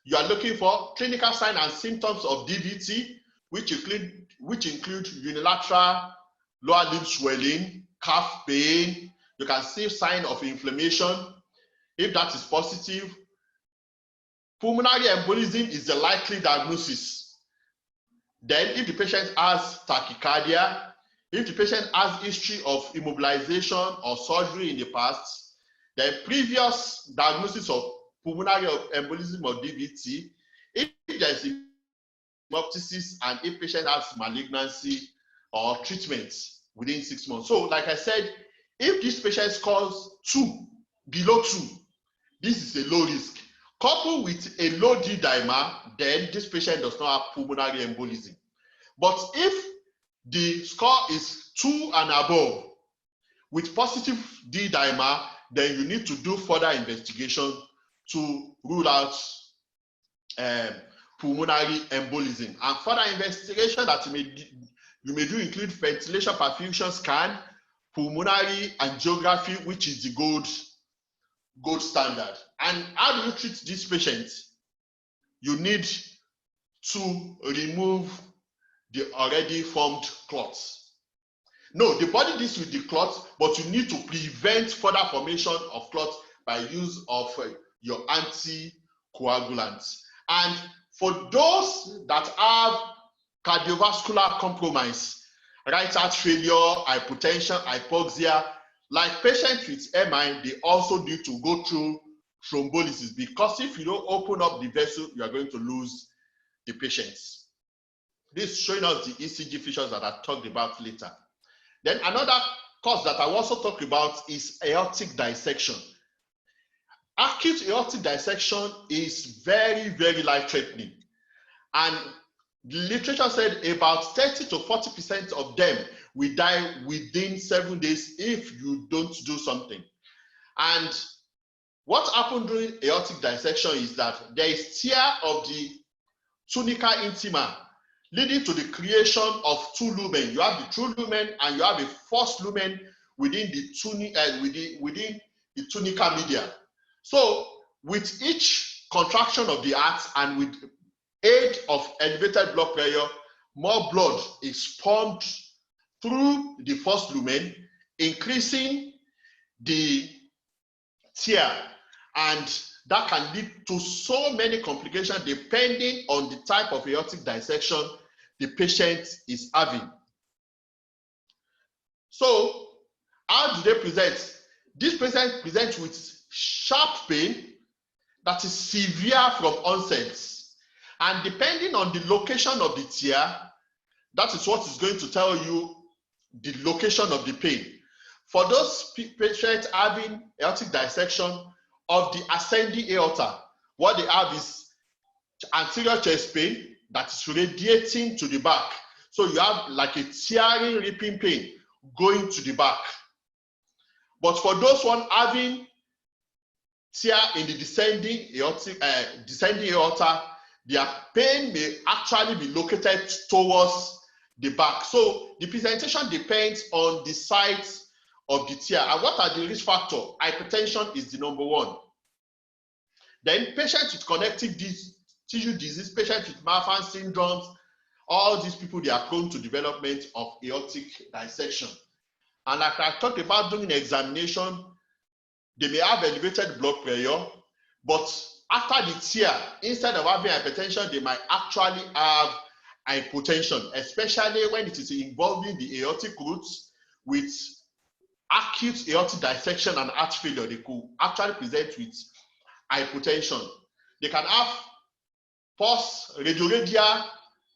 you are looking for: clinical signs and symptoms of DVT, which include unilateral lower limb swelling, calf pain. You can see sign of inflammation. If that is positive, pulmonary embolism is the likely diagnosis. Then if the patient has tachycardia, if the patient has history of immobilization or surgery in the past, then previous diagnosis of pulmonary embolism or DVT, if there is hemoptysis, and if patient has malignancy or treatment within 6 months. So like I said, if this patient scores 2, below 2, this is a low risk. Coupled with a low D-dimer, then this patient does not have pulmonary embolism. But if the score is 2 and above with positive D-dimer, then you need to do further investigation to rule out pulmonary embolism. And further investigation that you may do include ventilation perfusion scan, pulmonary angiography, which is the gold standard. And how do you treat this patient? You need to remove the already formed clots. No, the body deals with the clots, but you need to prevent further formation of clots by use of your anticoagulants. And for those that have cardiovascular compromise, right heart failure, hypotension, hypoxia, like patients with MI, they also need to go through thrombolysis, because if you don't open up the vessel, you are going to lose the patients. This is showing us the ECG features that I talked about later. Then another cause that I also talk about is aortic dissection. Acute aortic dissection is very, very life-threatening. And the literature said about 30 to 40% of them will die within 7 days if you don't do something. And what happened during aortic dissection is that there is tear of the tunica intima, leading to the creation of 2 lumen. You have the true lumen and you have a false lumen within the tunica media. So with each contraction of the heart and with aid of elevated blood pressure, more blood is pumped through the first lumen, increasing the tear, and that can lead to so many complications depending on the type of aortic dissection the patient is having. So how do they present? This patient presents with sharp pain that is severe from onset, and depending on the location of the tear, that is what is going to tell you the location of the pain. For those patients having aortic dissection of the ascending aorta, what they have is anterior chest pain that is radiating to the back. So you have like a tearing, ripping pain going to the back. But for those one having tear in the descending aorta, their pain may actually be located towards the back. So the presentation depends on the size of the tear. And what are the risk factors? Hypertension is the number one. Then patients with connective tissue disease, patients with Marfan syndromes, all these people, they are prone to development of aortic dissection. And like I talked about during the examination, they may have elevated blood pressure, but after the tear, instead of having hypertension, they might actually have hypotension, especially when it is involving the aortic roots with acute aortic dissection and heart failure. They could actually present with hypotension. They can have pulse, radioradial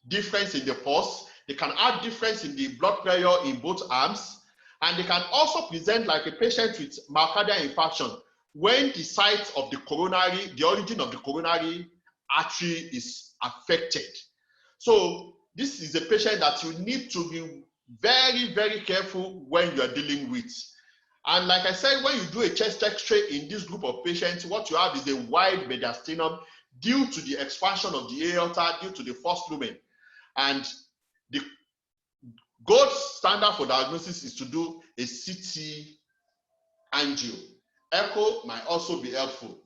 difference in the pulse. They can have difference in the blood pressure in both arms. And they can also present like a patient with myocardial infarction when the site of the coronary, the origin of the coronary artery is affected. So this is a patient that you need to be very, very careful when you are dealing with. And like I said, when you do a chest X-ray in this group of patients, what you have is a wide mediastinum due to the expansion of the aorta, due to the first lumen. And the gold standard for diagnosis is to do a CT angio. Echo might also be helpful.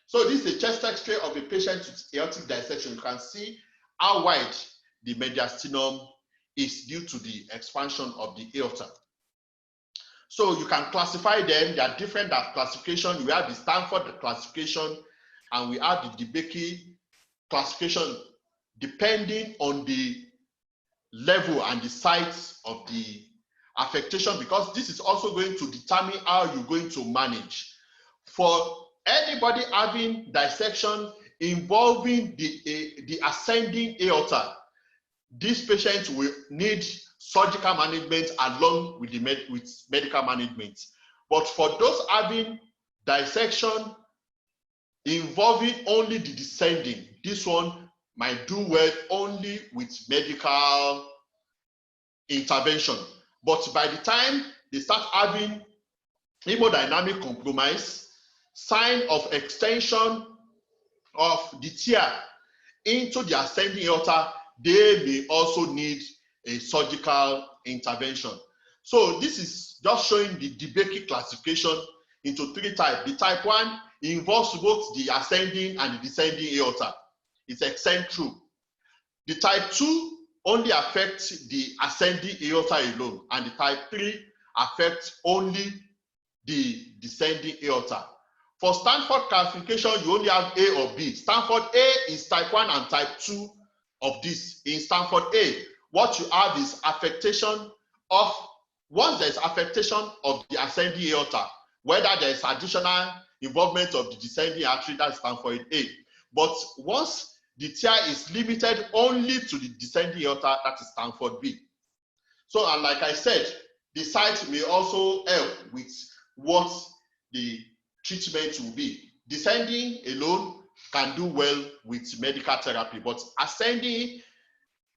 So this is a chest X-ray of a patient with aortic dissection. You can see how wide the mediastinum is due to the expansion of the aorta. So you can classify them. They are different classification. We have the Stanford classification and we have the DeBakey classification depending on the level and the size of the affectation, because this is also going to determine how you're going to manage. For anybody having dissection involving the ascending aorta, this patient will need surgical management along with medical management. But for those having dissection involving only the descending, this one might do well only with medical intervention. But by the time they start having hemodynamic compromise, sign of extension of the tear into the ascending aorta, they may also need a surgical intervention. So this is just showing the DeBakey classification into three types. The type 1 involves both the ascending and the descending aorta. It's eccentric. The type 2 only affects the ascending aorta alone, and the type 3 affects only the descending aorta. For Stanford classification, you only have A or B. Stanford A is type 1 and type 2 of this. In Stanford A, what you have is affectation of, once there is affectation of the ascending aorta, whether there is additional involvement of the descending artery, that's Stanford A. But once the tear is limited only to the descending aorta, that is Stanford B. So, and like I said, the site may also help with what the treatment will be. Descending alone can do well with medical therapy, but ascending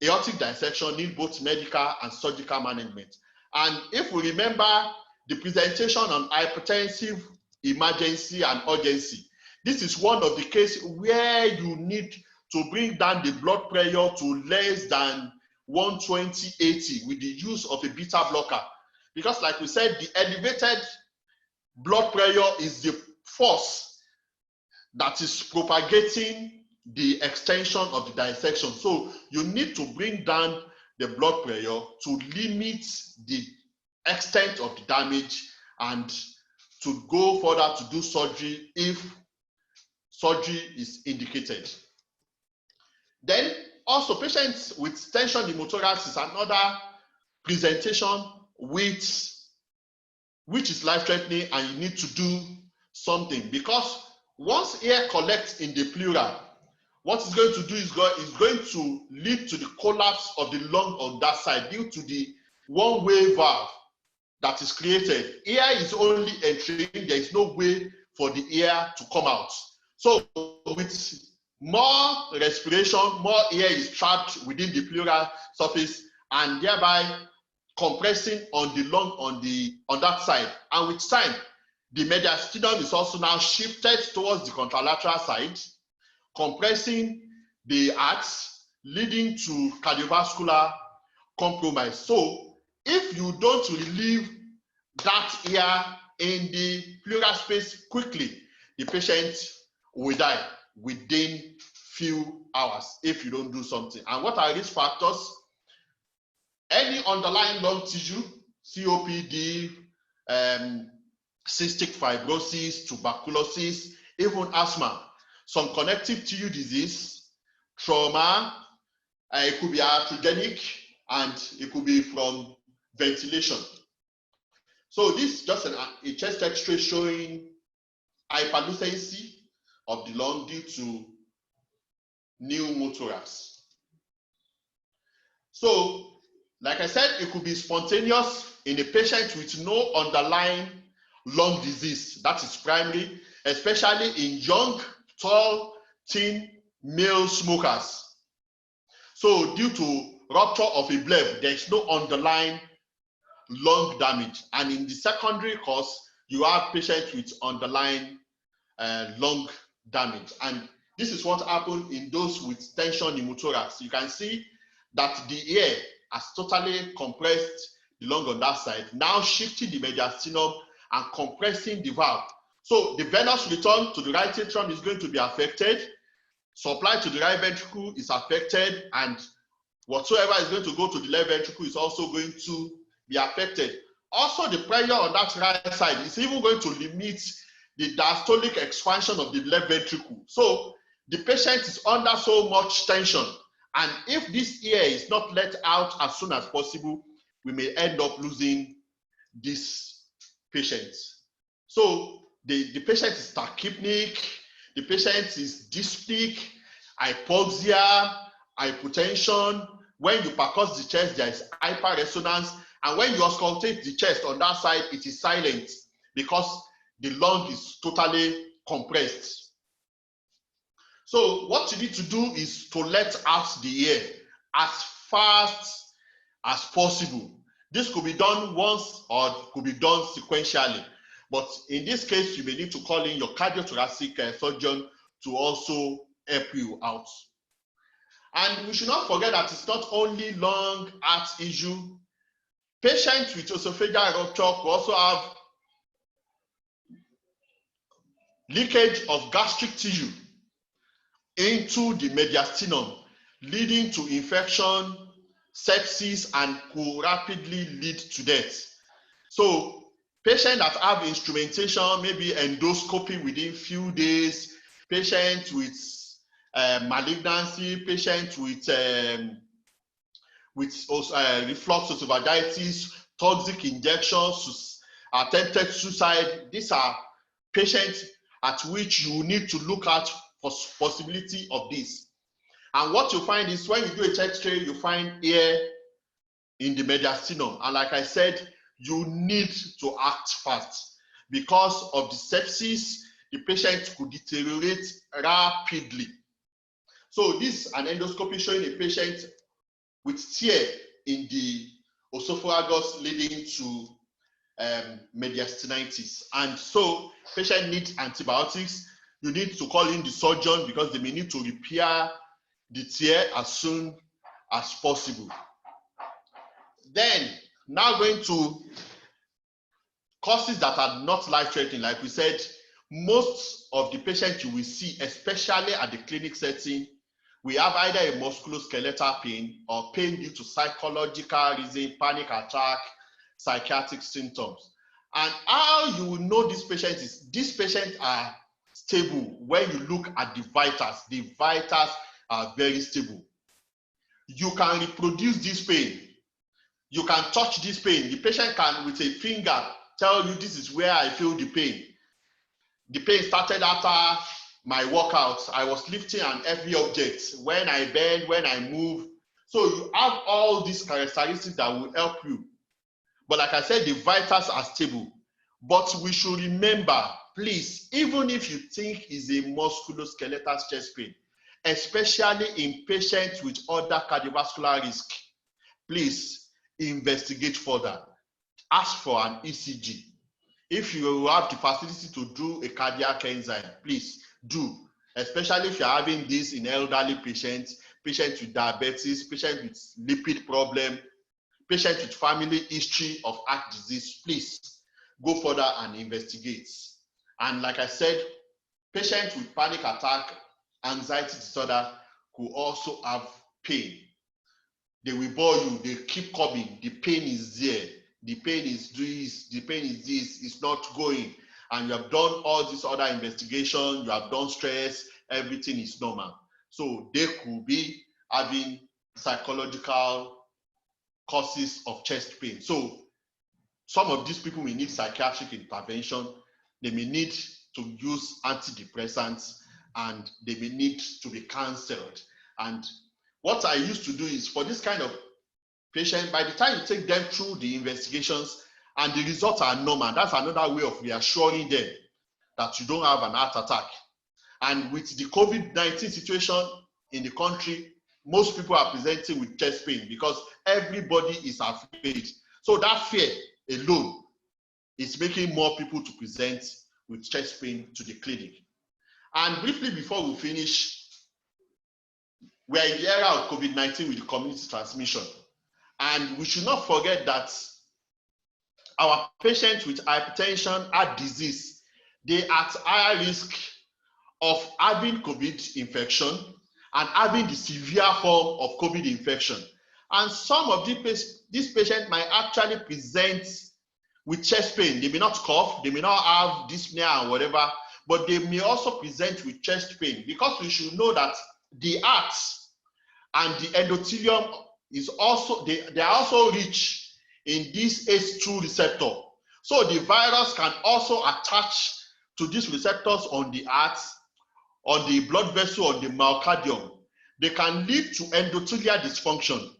aortic dissection needs both medical and surgical management. And if we remember the presentation on hypertensive emergency and urgency, this is one of the cases where you need to bring down the blood pressure to less than 120/80 with the use of a beta blocker. Because like we said, the elevated blood pressure is the force that is propagating the extension of the dissection. So you need to bring down the blood pressure to limit the extent of the damage and to go further to do surgery if surgery is indicated. Then also patients with tension pneumothorax is another presentation which is life-threatening, and you need to do something, because once air collects in the pleura, what it's going to do is going to lead to the collapse of the lung on that side due to the one-way valve that is created. Air is only entering, there is no way for the air to come out. So with more respiration, more air is trapped within the pleural surface and thereby compressing on the lung on that side. And with time, The mediastinum is also now shifted towards the contralateral side, compressing the arts, leading to cardiovascular compromise. So if you don't relieve that ear in the pleural space quickly, the patient will die within few hours if you don't do something. And what are risk factors? Any underlying lung tissue, COPD, cystic fibrosis, tuberculosis, even asthma, some connective tissue disease, trauma, it could be iatrogenic, and it could be from ventilation. So this is just a chest X-ray showing hyperlucency of the lung due to pneumothorax. So, like I said, it could be spontaneous in a patient with no underlying lung disease, that is primary, especially in young, tall, thin male smokers. So due to rupture of a valve, there is no underlying lung damage. And in the secondary cause, you have patients with underlying lung damage. And this is what happened in those with tension pneumothorax. You can see that the air has totally compressed the lung on that side, now shifting the mediastinum and compressing the valve. So the venous return to the right atrium is going to be affected, supply to the right ventricle is affected, and whatsoever is going to go to the left ventricle is also going to be affected. Also, the pressure on that right side is even going to limit the diastolic expansion of the left ventricle. So the patient is under so much tension, and if this air is not let out as soon as possible, we may end up losing this patient. So the patient is tachypnic, the patient is dyspneic, hypoxia, hypotension. When you percuss the chest, there is hyperresonance, and when you auscultate the chest on that side, it is silent because the lung is totally compressed. So what you need to do is to let out the air as fast as possible. This could be done once or could be done sequentially. But in this case, you may need to call in your cardiothoracic surgeon to also help you out. And we should not forget that it's not only lung heart issue. Patients with esophageal rupture will also have leakage of gastric tissue into the mediastinum, leading to infection, sepsis, and could rapidly lead to death. So patients that have instrumentation, maybe endoscopy within few days, patients with malignancy, patients with reflux esophagitis, toxic injections, attempted suicide. These are patients at which you need to look at for possibility of this. And what you find is when you do a chest X-ray, you find air in the mediastinum. And like I said, you need to act fast because of the sepsis. The patient could deteriorate rapidly. So this is an endoscopy showing a patient with tear in the esophagus leading to mediastinitis. And so patient needs antibiotics. You need to call in the surgeon because they may need to repair the tear as soon as possible. Then, now going to causes that are not life-threatening. Like we said, most of the patients you will see, especially at the clinic setting, we have either a musculoskeletal pain or pain due to psychological reason, panic attack, psychiatric symptoms. And how you will know this patient is, these patients are stable. When you look at the vitals are very stable. You can reproduce this pain. You can touch this pain. The patient can, with a finger, tell you this is where I feel the pain. The pain started after my workout. I was lifting an heavy object. When I bend, when I move. So you have all these characteristics that will help you. But like I said, the vitals are stable. But we should remember, please, even if you think it's a musculoskeletal chest pain, especially in patients with other cardiovascular risk, please investigate further. Ask for an ECG. If you have the facility to do a cardiac enzyme, please do, especially if you're having this in elderly patients, patients with diabetes, patients with lipid problem, patients with family history of heart disease. Please go further and investigate. And like I said, patients with panic attack, anxiety disorder could also have pain. They will bore you, they keep coming, the pain is there, the pain is this, the pain is this, it's not going. And you have done all this other investigation, you have done stress, everything is normal. So they could be having psychological causes of chest pain. So some of these people may need psychiatric intervention, they may need to use antidepressants, and they may need to be counseled. And what I used to do is, for this kind of patient, by the time you take them through the investigations and the results are normal, that's another way of reassuring them that you don't have an heart attack. And with the COVID-19 situation in the country, most people are presenting with chest pain because everybody is afraid. So that fear alone is making more people to present with chest pain to the clinic. And briefly before we finish, we are in the era of COVID-19 with the community transmission. And we should not forget that our patients with hypertension, heart disease, they are at higher risk of having COVID infection and having the severe form of COVID infection. And some of these patients might actually present with chest pain. They may not cough, they may not have dyspnea or whatever, but they may also present with chest pain, because we should know that the heart and the endothelium is also, they are also rich in this ACE2 receptor. So the virus can also attach to these receptors on the heart, on the blood vessel, on the myocardium. They can lead to endothelial dysfunction.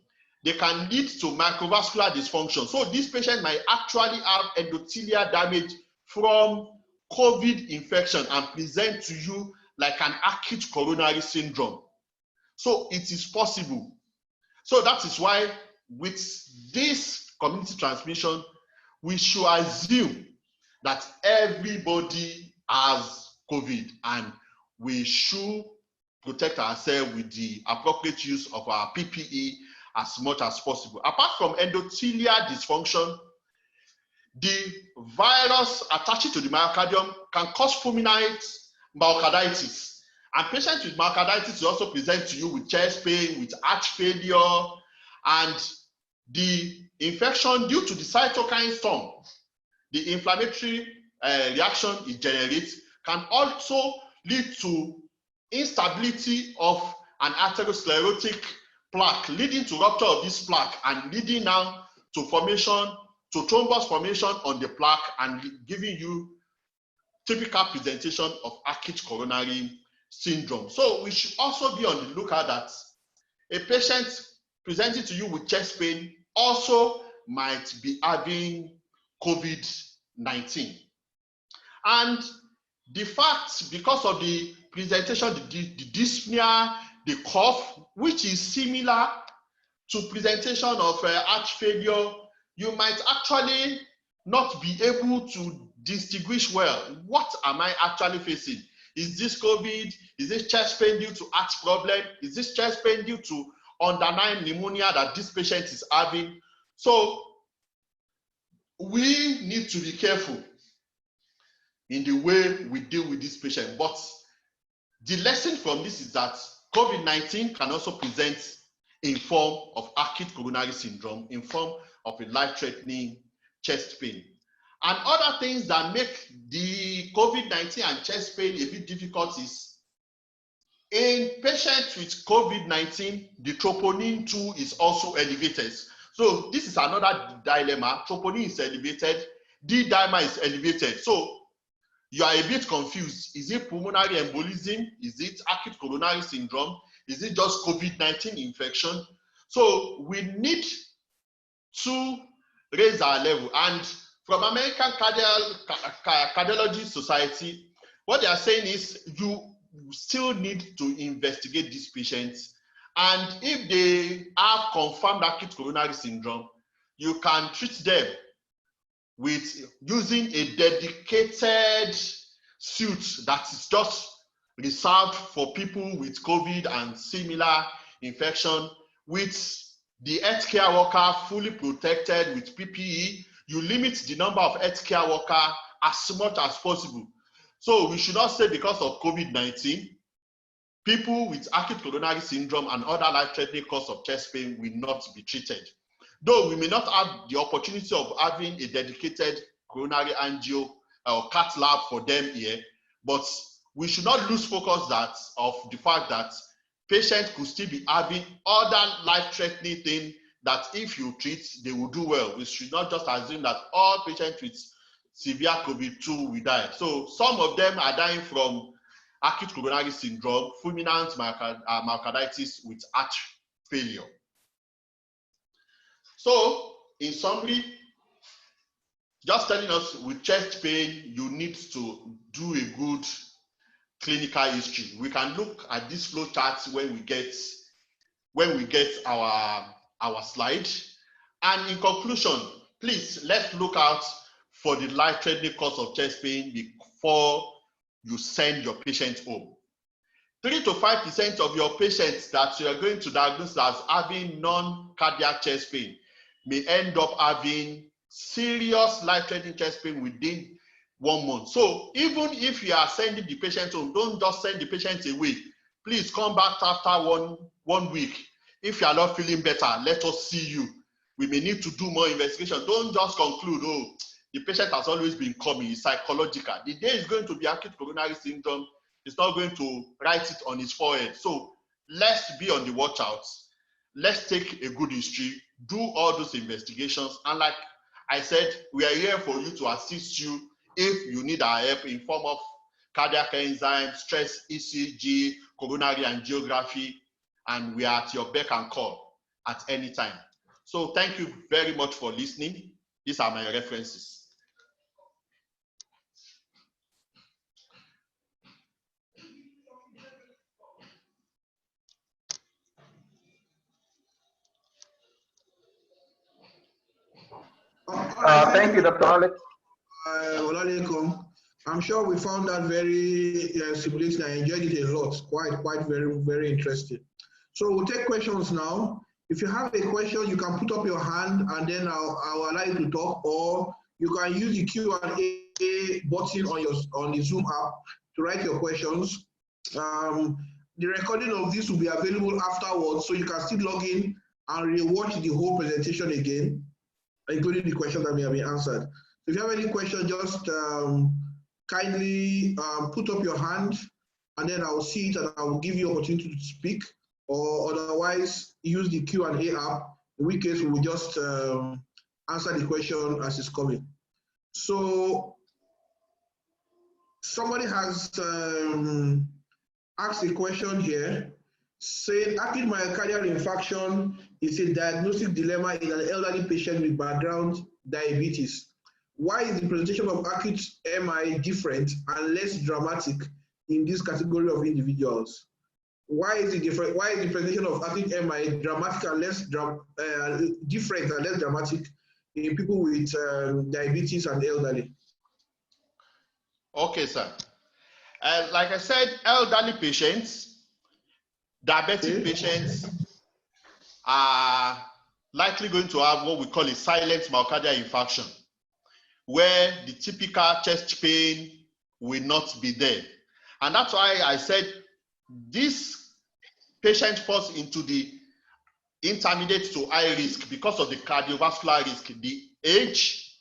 They can lead to microvascular dysfunction. So this patient might actually have endothelial damage from COVID infection and present to you like an acute coronary syndrome. So it is possible. So that is why with this community transmission, we should assume that everybody has COVID, and we should protect ourselves with the appropriate use of our PPE as much as possible. Apart from endothelial dysfunction, the virus attaching to the myocardium can cause fulminant myocarditis. And patients with myocarditis will also present to you with chest pain, with heart failure, and the infection due to the cytokine storm, the inflammatory reaction it generates, can also lead to instability of an atherosclerotic plaque, leading to rupture of this plaque and leading now to formation, to thrombus formation on the plaque, and giving you typical presentation of acute coronary syndrome. So we should also be on the lookout that a patient presenting to you with chest pain also might be having COVID-19. And the fact, because of the presentation, the dyspnea, the cough, which is similar to presentation of heart failure, you might actually not be able to distinguish well, what am I actually facing? Is this COVID? Is this chest pain due to heart problem? Is this chest pain due to underlying pneumonia that this patient is having? So we need to be careful in the way we deal with this patient. But the lesson from this is that COVID-19 can also present in form of acute coronary syndrome, in form of a life-threatening chest pain. And other things that make the COVID-19 and chest pain a bit difficult is, in patients with COVID-19, the troponin 2 is also elevated. So this is another dilemma. Troponin is elevated, D-dimer is elevated. So you are a bit confused. Is it pulmonary embolism? Is it acute coronary syndrome? Is it just COVID-19 infection? So we need to raise our level. And from American Cardiology Society, what they are saying is you still need to investigate these patients. And if they have confirmed acute coronary syndrome, you can treat them with using a dedicated suit that is just reserved for people with COVID and similar infection, with the healthcare worker fully protected with PPE. You limit the number of healthcare workers as much as possible. So we should not say because of COVID-19, people with acute coronary syndrome and other life-threatening cause of chest pain will not be treated. Though we may not have the opportunity of having a dedicated coronary angio or cath lab for them here, but we should not lose focus of the fact that patients could still be having other life-threatening things that if you treat, they will do well. We should not just assume that all patients with severe COVID-2 will die. So some of them are dying from acute coronary syndrome, fulminant myocarditis with heart failure. So in summary, just telling us with chest pain, you need to do a good clinical history. We can look at this flow chart when we get our slide. And in conclusion, please let's look out for the life-threatening cause of chest pain before you send your patient home. 3 to 5% of your patients that you are going to diagnose as having non-cardiac chest pain may end up having serious life-threatening chest pain within 1 month. So even if you are sending the patient home, don't just send the patient away. Please come back after one week. If you are not feeling better, let us see you. We may need to do more investigation. Don't just conclude, oh, the patient has always been coming, it's psychological. The day is going to be acute coronary syndrome, it's not going to write it on his forehead. So let's be on the watch out. Let's take a good history, do all those investigations. And like I said, we are here for you to assist you if you need our help in form of cardiac enzyme, stress ECG, coronary angiography, and we are at your beck and call at any time. So thank you very much for listening. These are my references. Thank you, Dr. Alex. OLALEKAN. I'm sure we found that very stimulating. I enjoyed it a lot. Quite very interesting. So we'll take questions now. If you have a question, you can put up your hand and then I'll allow you to talk, or you can use the Q&A button on the Zoom app to write your questions. The recording of this will be available afterwards, so you can still log in and rewatch the whole presentation again, including the questions that may have been answered. If you have any questions, just kindly put up your hand, and then I'll see it and I will give you opportunity to speak, or otherwise use the Q&A app, in which case we will just answer the question as it's coming. So somebody has asked a question here, saying acute myocardial infarction is a diagnostic dilemma in an elderly patient with background diabetes. Why is the presentation of acute MI different and less dramatic in this category of individuals? Why is it different? Why is the presentation of acute MI dramatic and less different and less dramatic in people with diabetes and elderly? Okay, sir. Like I said, elderly patients, diabetic patients are likely going to have what we call a silent myocardial infarction, where the typical chest pain will not be there. And that's why I said this patient falls into the intermediate to high risk because of the cardiovascular risk, the age,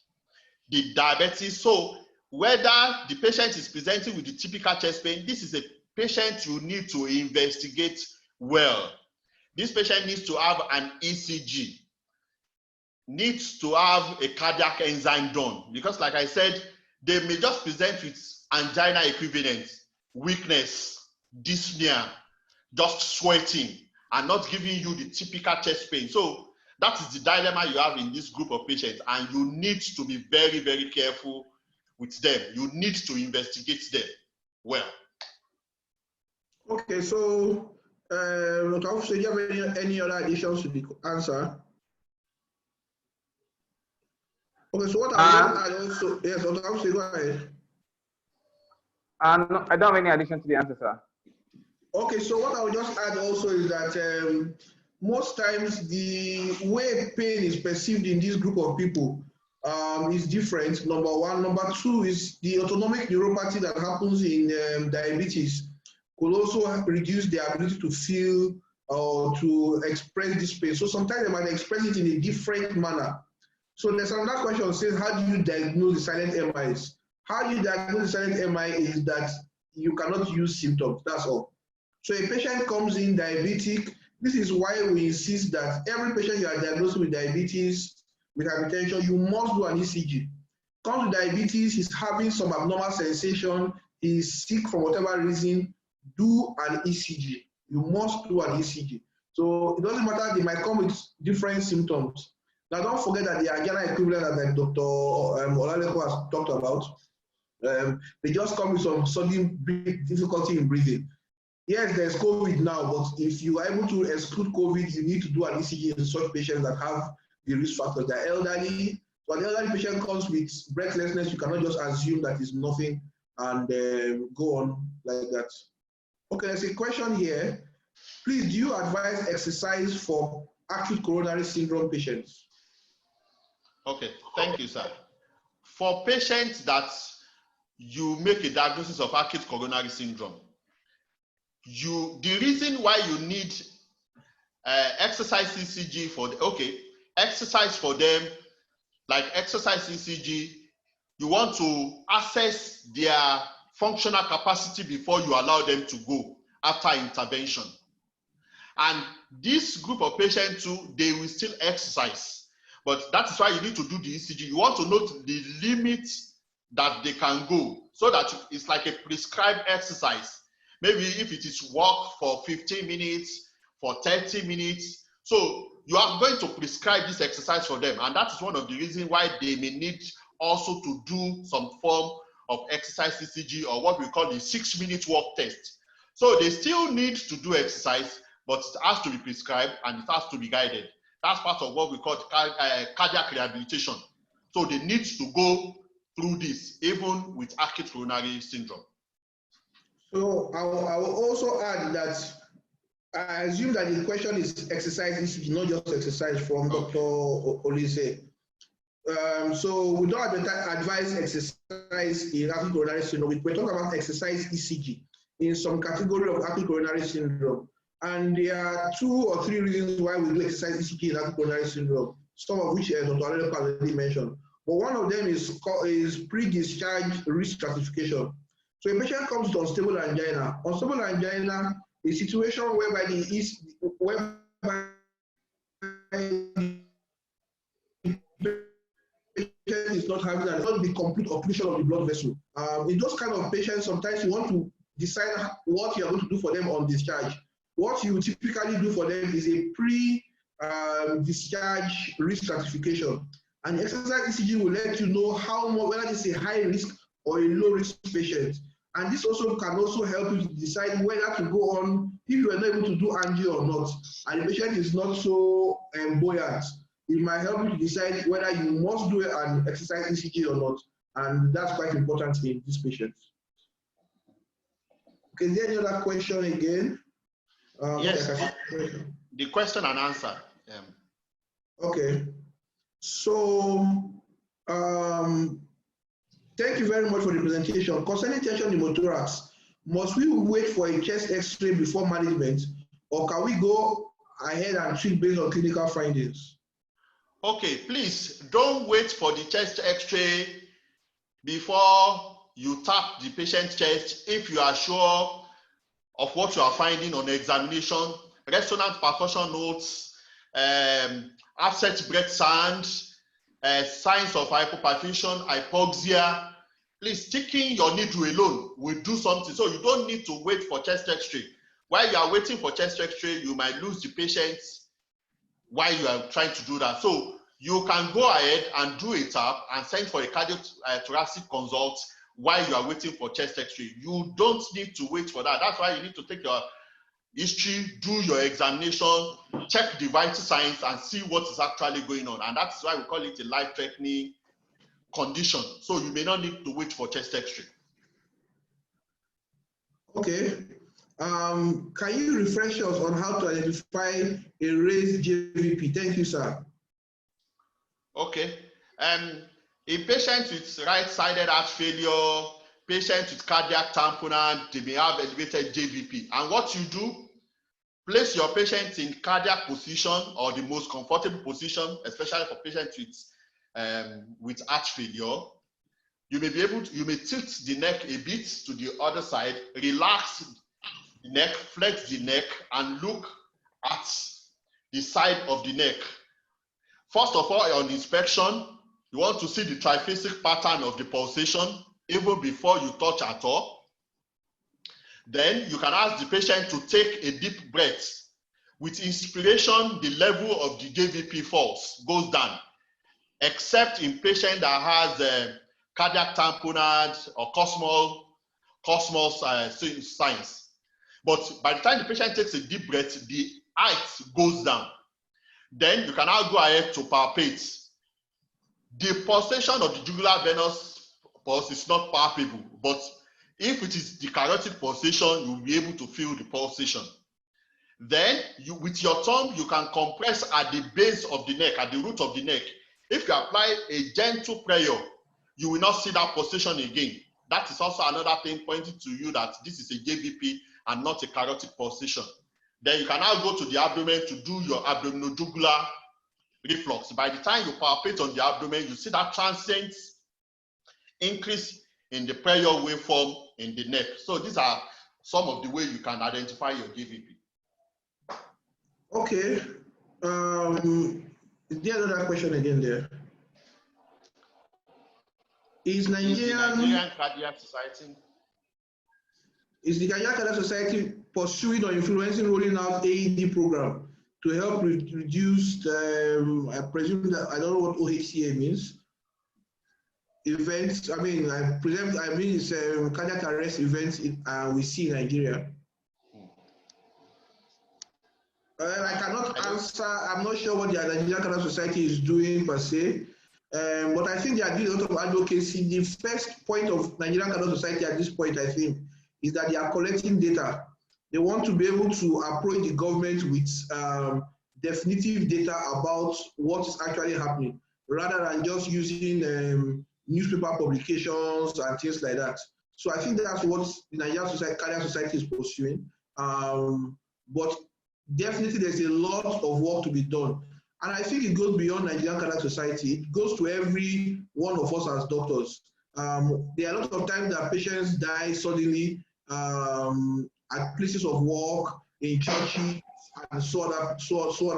the diabetes. So whether the patient is presenting with the typical chest pain, this is a patient you need to investigate well. This patient needs to have an ECG, needs to have a cardiac enzyme done, because like I said, they may just present with angina equivalent, weakness, dyspnea, just sweating, and not giving you the typical chest pain. So that is the dilemma you have in this group of patients, and you need to be very, very careful with them. You need to investigate them well. Okay, so do you have any other additions to the answer? Okay, so what I will add also, yes, Dr. go ahead. No, I don't have any addition to the answer, sir. Okay, so what I will just add also is that most times the way pain is perceived in this group of people is different, number one. Number two is the autonomic neuropathy that happens in diabetes could also reduce the ability to feel or to express this pain. So sometimes they might express it in a different manner. So there's another question says, how do you diagnose the silent MIs? How you diagnose the silent MI is that you cannot use symptoms, that's all. So a patient comes in diabetic. This is why we insist that every patient you are diagnosed with diabetes, with hypertension, you must do an ECG. Comes with diabetes, he's having some abnormal sensation, he's sick for whatever reason, do an ECG. You must do an ECG. So it doesn't matter, they might come with different symptoms. Now don't forget that the angina equivalent that Dr. OLALEKAN has talked about, they just come with some sudden difficulty in breathing. Yes, there's COVID now, but if you are able to exclude COVID, you need to do an ECG in such patients that have the risk factors. They're elderly. So an elderly patient comes with breathlessness, you cannot just assume that it's nothing and go on like that. Okay, there's a question here. Please, do you advise exercise for acute coronary syndrome patients? Okay, thank you, sir. For patients that you make a diagnosis of acute coronary syndrome, the reason why you need exercise ECG for exercise for them, like exercise ECG, you want to assess their functional capacity before you allow them to go after intervention. And this group of patients too, they will still exercise, but that is why you need to do the ECG. You want to note the limits that they can go, so that it's like a prescribed exercise. Maybe if it is walk for 15 minutes, for 30 minutes. So you are going to prescribe this exercise for them. And that is one of the reasons why they may need also to do some form of exercise ECG, or what we call the 6-minute walk test. So they still need to do exercise, but it has to be prescribed and it has to be guided. That's part of what we call cardiac rehabilitation. So they need to go through this, even with acute coronary syndrome. So I will also add that I assume that the question is exercise ECG, not just exercise from Dr. Olise. So we don't advise exercise in acute coronary syndrome. We talk about exercise ECG in some category of acute coronary syndrome. And there are 2 or 3 reasons why we do exercise ECG in acute coronary syndrome, some of which Dr. OLALEKAN already mentioned. But one of them is pre-discharge risk stratification. So a patient comes with unstable angina. Unstable angina is a situation whereby the patient is not having the complete occlusion of the blood vessel. In those kind of patients, sometimes you want to decide what you are going to do for them on discharge. What you typically do for them is a pre-discharge risk stratification. And exercise ECG will let you know whether it's a high risk or a low risk patient. And this also can also help you to decide whether to go on if you are not able to do angio or not, and the patient is not so buoyant. It might help you to decide whether you must do an exercise ECG or not, and that's quite important in these patients. Okay, is there any other question again? Yes, the question and answer. Okay, so thank you very much for the presentation. Concerning tension pneumothorax, must we wait for a chest X-ray before management, or can we go ahead and treat based on clinical findings? Okay, please don't wait for the chest X-ray before you tap the patient's chest if you are sure of what you are finding on examination. Resonant percussion notes, absent breath sound, signs of hypoperfusion, hypoxia. Please, sticking your needle alone will do something. So you don't need to wait for chest X-ray. While you are waiting for chest X-ray, you might lose the patient while you are trying to do that. So you can go ahead and do a tap and send for a cardiothoracic consult while you are waiting for chest X-ray. You don't need to wait for that. That's why you need to take your history, do your examination, check the vital signs and see what is actually going on. And that's why we call it a life-threatening condition, so you may not need to wait for chest X-ray. Okay. Can you refresh us on how to identify a raised JVP? Thank you, sir. Okay. In patients with right-sided heart failure, patients with cardiac tamponade, they may have elevated JVP. And what you do, place your patient in cardiac position or the most comfortable position, especially for patients with heart failure. You may be able to, you may tilt the neck a bit to the other side, relax the neck, flex the neck, and look at the side of the neck. First of all, on inspection, you want to see the triphasic pattern of the pulsation even before you touch at all. Then you can ask the patient to take a deep breath. With inspiration, the level of the JVP falls, goes down, except in patient that has cardiac tamponade or cosmal signs. But by the time the patient takes a deep breath, the height goes down. Then you can now go ahead to palpate. The pulsation of the jugular venous pulse is not palpable, but if it is the carotid pulsation, you'll be able to feel the pulsation. Then, with your thumb, you can compress at the base of the neck, at the root of the neck. If you apply a gentle pressure, you will not see that pulsation again. That is also another thing pointing to you that this is a JVP and not a carotid pulsation. Then you can now go to the abdomen to do your abdominojugular reflux. By the time you palpate on the abdomen, you see that transient increase in the pressure waveform in the neck. So these are some of the ways you can identify your JVP. Okay. Is there another question again there? Is the Nigerian Cardiac Society pursuing or influencing rolling out AED program to help reduce the, I presume that, I don't know what OHCA means, events, I mean it's cardiac arrest events we see in Nigeria? I cannot answer. I'm not sure what the Nigerian Cardiac Society is doing per se, but I think they are doing a lot of advocacy. The first point of Nigerian Cardiac Society at this point, I think, is that they are collecting data. They want to be able to approach the government with definitive data about what is actually happening, rather than just using newspaper publications and things like that. So I think that's what the Nigerian Cardiac Society is pursuing. But definitely there's a lot of work to be done. And I think it goes beyond Nigerian Cardiac Society. It goes to every one of us as doctors. There are a lot of times that patients die suddenly at places of work, in churches, and so on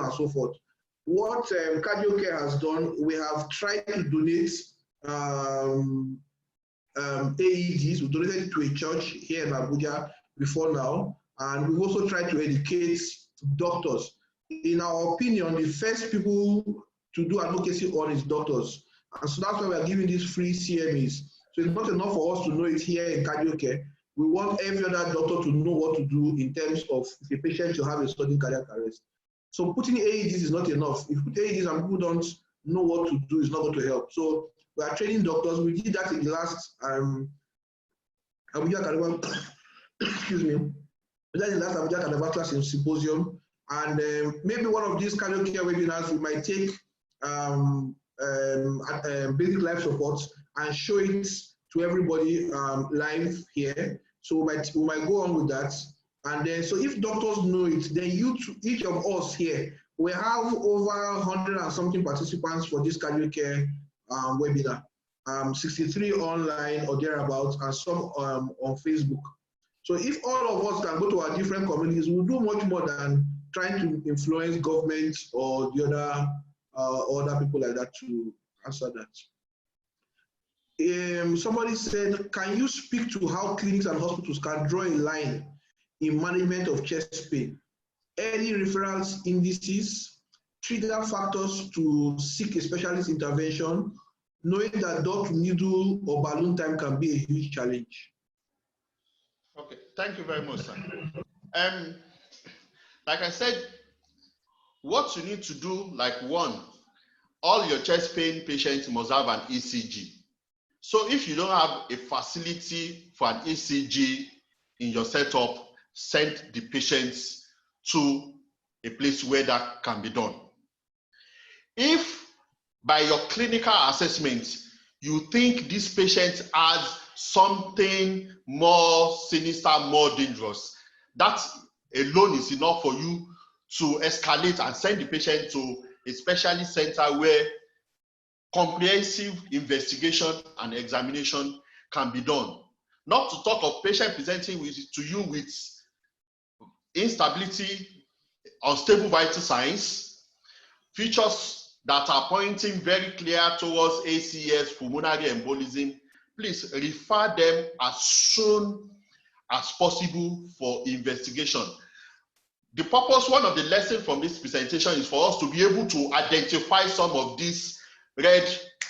and so forth. What Cardiocare has done, we have tried to donate AEDs. We donated to a church here in Abuja before now, and we've also tried to educate doctors. In our opinion, the first people to do advocacy on is doctors. And so that's why we're giving these free CMEs. So it's not enough for us to know it here in Cardiocare. We want every other doctor to know what to do in terms of if a patient should have a sudden cardiac arrest. So putting AEDs is not enough. If you put AEDs and people don't know what to do, it's not going to help. So we are training doctors. We did that in the last Abuja excuse me. That is the last Abuja Cardiovascular Symposium, and maybe one of these Cardiocare webinars we might take basic life support and show it to everybody live here. So we might go on with that, and then so if doctors know it, then each of us here, we have over 100 and something participants for this Cardiocare webinar, 63 online or thereabouts, and some on Facebook. So if all of us can go to our different communities, we'll do much more than trying to influence governments or the other people like that to answer that. Somebody said, can you speak to how clinics and hospitals can draw a line in management of chest pain? Early referrals indices, trigger factors to seek a specialist intervention, knowing that door to needle or balloon time can be a huge challenge. Okay, thank you very much, sir. Like I said, what you need to do, like one, all your chest pain patients must have an ECG. So if you don't have a facility for an ECG in your setup, send the patients to a place where that can be done. If by your clinical assessment, you think this patient has something more sinister, more dangerous, that alone is enough for you to escalate and send the patient to a specialist center where comprehensive investigation and examination can be done. Not to talk of patient presenting to you with instability, unstable vital signs, features that are pointing very clear towards ACS, pulmonary embolism. Please refer them as soon as possible for investigation. The purpose, one of the lessons from this presentation is for us to be able to identify some of these red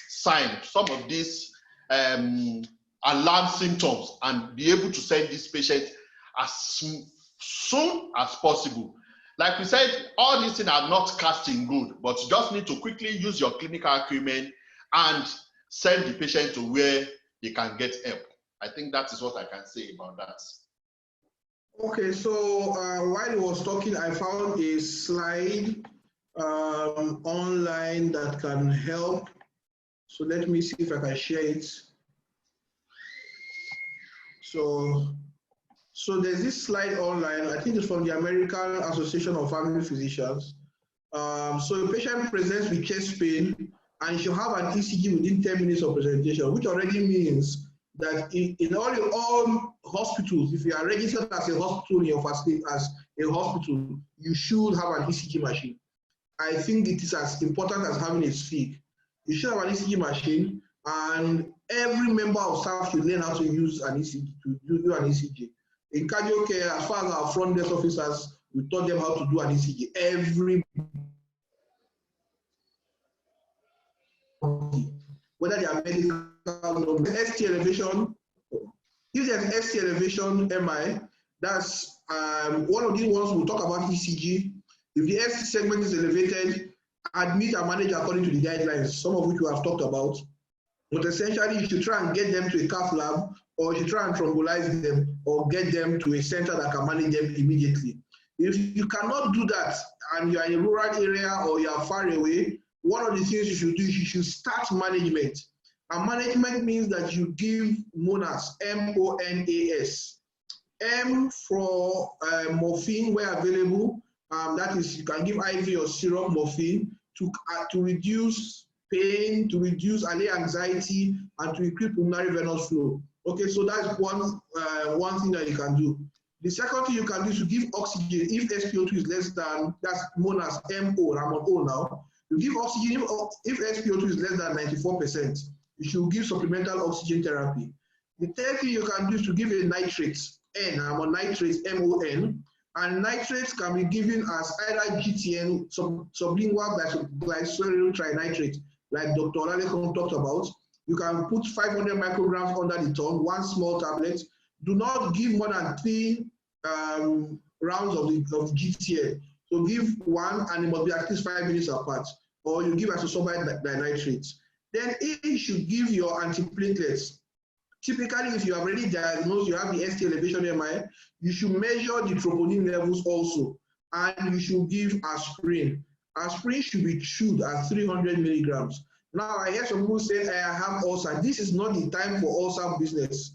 signs, some of these alarm symptoms, and be able to send this patient as soon as possible. Like we said, all these things are not casting good, but you just need to quickly use your clinical acumen and send the patient to where they can get help. I think that is what I can say about that. Okay, so while he was talking, I found a slide online that can help. So let me see if I can share it. So there's this slide online, I think it's from the American Association of Family Physicians. So a patient presents with chest pain and should have an ECG within 10 minutes of presentation, which already means that in all hospitals, if you are registered as a hospital in your facility, as a hospital, you should have an ECG machine. I think it is as important as having a SIG. You should have an ECG machine, and every member of staff should learn how to use an ECG, to do an ECG. In Cardiocare, as far as our front desk officers, we taught them how to do an ECG. Every, whether they are medical, ST elevation, if there's ST elevation MI, that's one of these ones we'll talk about ECG. If the ST segment is elevated, admit and manage according to the guidelines, some of which we have talked about. But essentially, you should try and get them to a cath lab, or you should try and thrombolize them, or get them to a center that can manage them immediately. If you cannot do that, and you are in a rural area or you are far away, one of the things you should do is you should start management. And management means that you give MONAS, M-O-N-A-S. M for morphine where available. That is, you can give IV or syrup morphine to reduce pain, to reduce allay anxiety, and to increase pulmonary venous flow. Okay, so that's one thing that you can do. The second thing you can do is to give oxygen if SpO2 is less than, that's MONAS, M-O, I'm on O now. You give oxygen if SpO2 is less than 94%. You should give supplemental oxygen therapy. The third thing you can do is to give a nitrate, N, I'm on nitrates, M-O-N, and nitrates can be given as either GTN, sublingual glycerol trinitrate, like Dr. OLALEKAN talked about. You can put 500 micrograms under the tongue, one small tablet. Do not give more than 3 rounds of GTN. So give one, and it must be at least 5 minutes apart, or you give isosabine dinitrate. Then you should give your antiplatelets. Typically, if you are already diagnosed, you have the ST elevation MI, you should measure the troponin levels also, and you should give aspirin. Aspirin should be chewed at 300 milligrams. Now, I hear some people say, I have ulcer. This is not the time for ulcer business.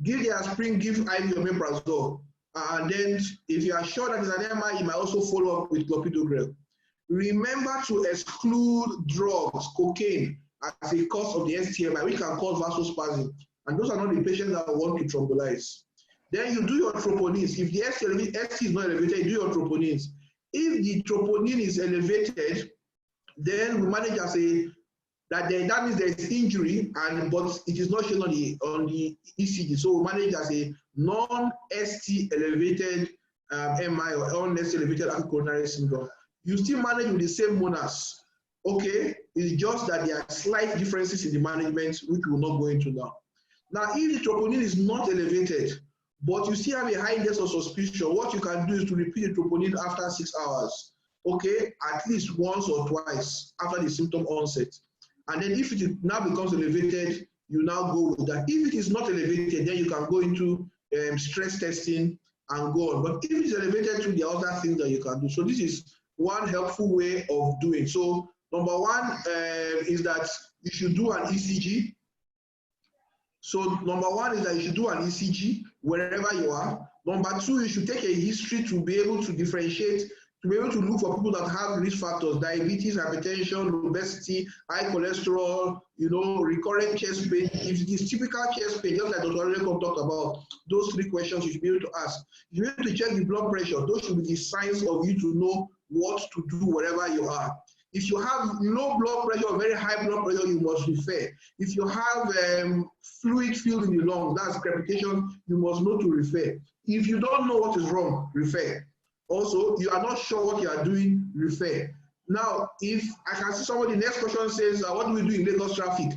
Give the aspirin, give IV omeprazole. And then, if you are sure that it's an MI, you might also follow up with clopidogrel. Remember to exclude drugs, cocaine, as a cause of the STMI, which can cause vasospasm. And those are not the patients that want to thrombolize. Then you do your troponins. If the ST is not elevated, you do your troponins. If the troponin is elevated, then we manage as that means there is injury, but it is not shown on the ECG. So we manage as a non-ST elevated MI or non-ST elevated coronary syndrome. You still manage with the same MONAS. Okay, it's just that there are slight differences in the management, which we will not go into now. Now, if the troponin is not elevated, but you still have a high index of suspicion, what you can do is to repeat the troponin after 6 hours, okay, at least once or twice after the symptom onset. And then if it now becomes elevated, you now go with that. If it is not elevated, then you can go into stress testing and go on. But if it's elevated to the other things that you can do. So this is one helpful way of doing. So number one is that you should do an ECG. So number one is that you should do an ECG wherever you are. Number two, you should take a history to be able to differentiate, to be able to look for people that have risk factors, diabetes, hypertension, obesity, high cholesterol, you know, recurrent chest pain. If it is typical chest pain, just like Dr. OLALEKAN talked about, those three questions you should be able to ask. You should be able to check the blood pressure. Those should be the signs of you to know what to do wherever you are. If you have low blood pressure or very high blood pressure, you must refer. If you have fluid filled in the lungs, that's crepitation, you must know to refer. If you don't know what is wrong, refer. Also, you are not sure what you are doing, refer. Now, if I can see somebody, next question says, what do we do in Lagos traffic?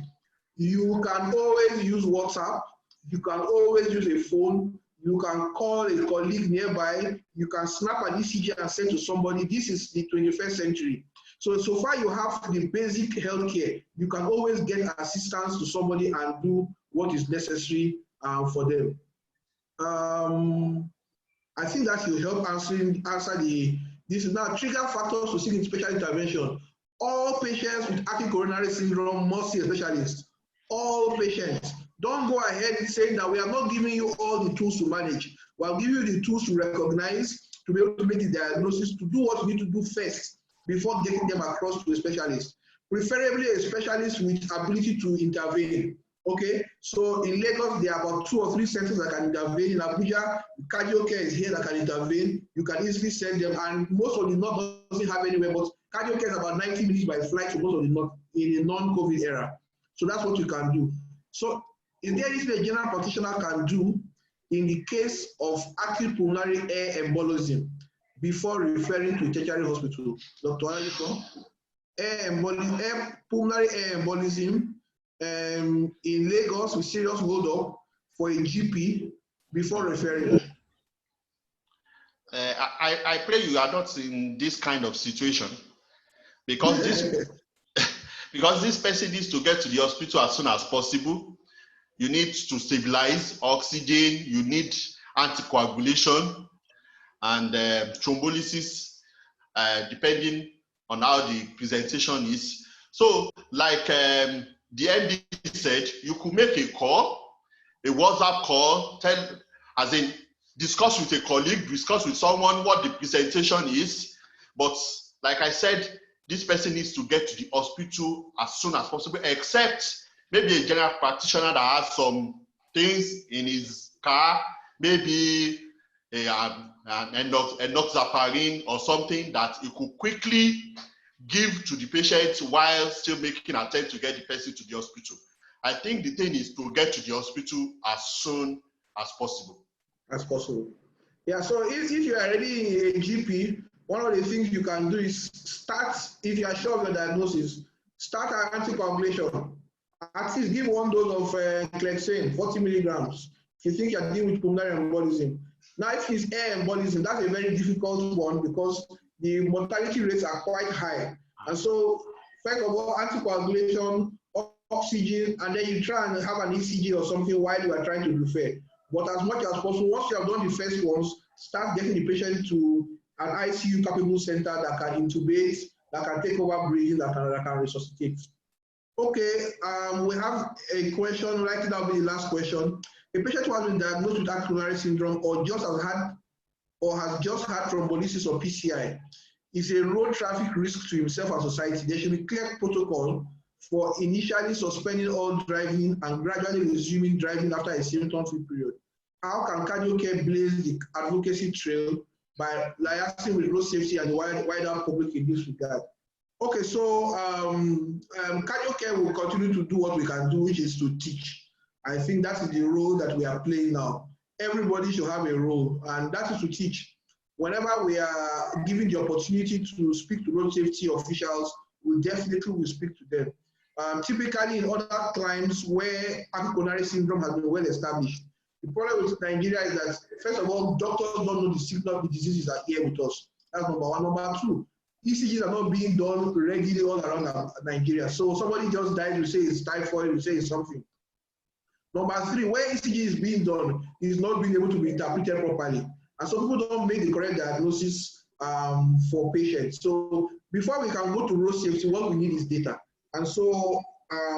You can always use WhatsApp. You can always use a phone. You can call a colleague nearby. You can snap an ECG and send to somebody. This is the 21st century. So far you have the basic healthcare. You can always get assistance to somebody and do what is necessary for them. I think that will help answer this is now trigger factors to seek special intervention. All patients with acute coronary syndrome must see a specialist. All patients. Don't go ahead saying that we are not giving you all the tools to manage. We are giving you the tools to recognize, to be able to make the diagnosis, to do what you need to do first before getting them across to a specialist. Preferably a specialist with ability to intervene. Okay, so in Lagos, there are about 2 or 3 centers that can intervene. In Abuja, Cardiocare is here that can intervene. You can easily send them, and most of the north doesn't have anywhere, but Cardiocare is about 90 minutes by flight to most of the north in a non-COVID era. So that's what you can do. So is there anything a general practitioner can do in the case of acute pulmonary air embolism before referring to a tertiary hospital? Dr. OLALEKAN, pulmonary air embolism in Lagos with serious hold up for a GP before referring. I pray you are not in this kind of situation, because this person needs to get to the hospital as soon as possible. You need to stabilize oxygen, you need anticoagulation and thrombolysis, depending on how the presentation is. So like the MD said, you could make a call, a WhatsApp call, discuss with a colleague, discuss with someone what the presentation is. But like I said, this person needs to get to the hospital as soon as possible, except maybe a general practitioner that has some things in his car, maybe an enoxaparin or something that he could quickly give to the patient while still making an attempt to get the person to the hospital. I think the thing is to get to the hospital as soon as possible. As possible. Yeah, so if you are already a GP, one of the things you can do is start, if you are sure of your diagnosis, start an anticoagulation. At least give 1 dose of Clexane, 40 milligrams, if you think you are dealing with pulmonary embolism. Now, if it's air embolism, that's a very difficult one because the mortality rates are quite high. And so, first of all, anticoagulation, oxygen, and then you try and have an ECG or something while you are trying to refer. But as much as possible, once you have done the first ones, start getting the patient to an ICU capable center that can intubate, that can take over breathing, that can resuscitate. Okay, we have a question, right now will be the last question. A patient who has been diagnosed with acute coronary syndrome or has just had thrombolysis or PCI is a road traffic risk to himself and society. There should be clear protocol for initially suspending all driving and gradually resuming driving after a symptom-free period. How can Cardiocare blaze the advocacy trail by liaising with road safety and the wider public in this regard? Okay, so Cardiocare will continue to do what we can do, which is to teach. I think that is the role that we are playing now. Everybody should have a role, and that is to teach. Whenever we are given the opportunity to speak to road safety officials, we definitely will speak to them. Typically in other climes where acute coronary syndrome has been well established, the problem with Nigeria is that, first of all, doctors don't know the symptoms of the diseases are here with us. That's number one. Number two, ECGs are not being done regularly all around Nigeria. So somebody just died, we say it's typhoid, we say it's something. Number 3, where ECG is being done is not being able to be interpreted properly. And so people don't make the correct diagnosis for patients. So before we can go to road safety, what we need is data. And so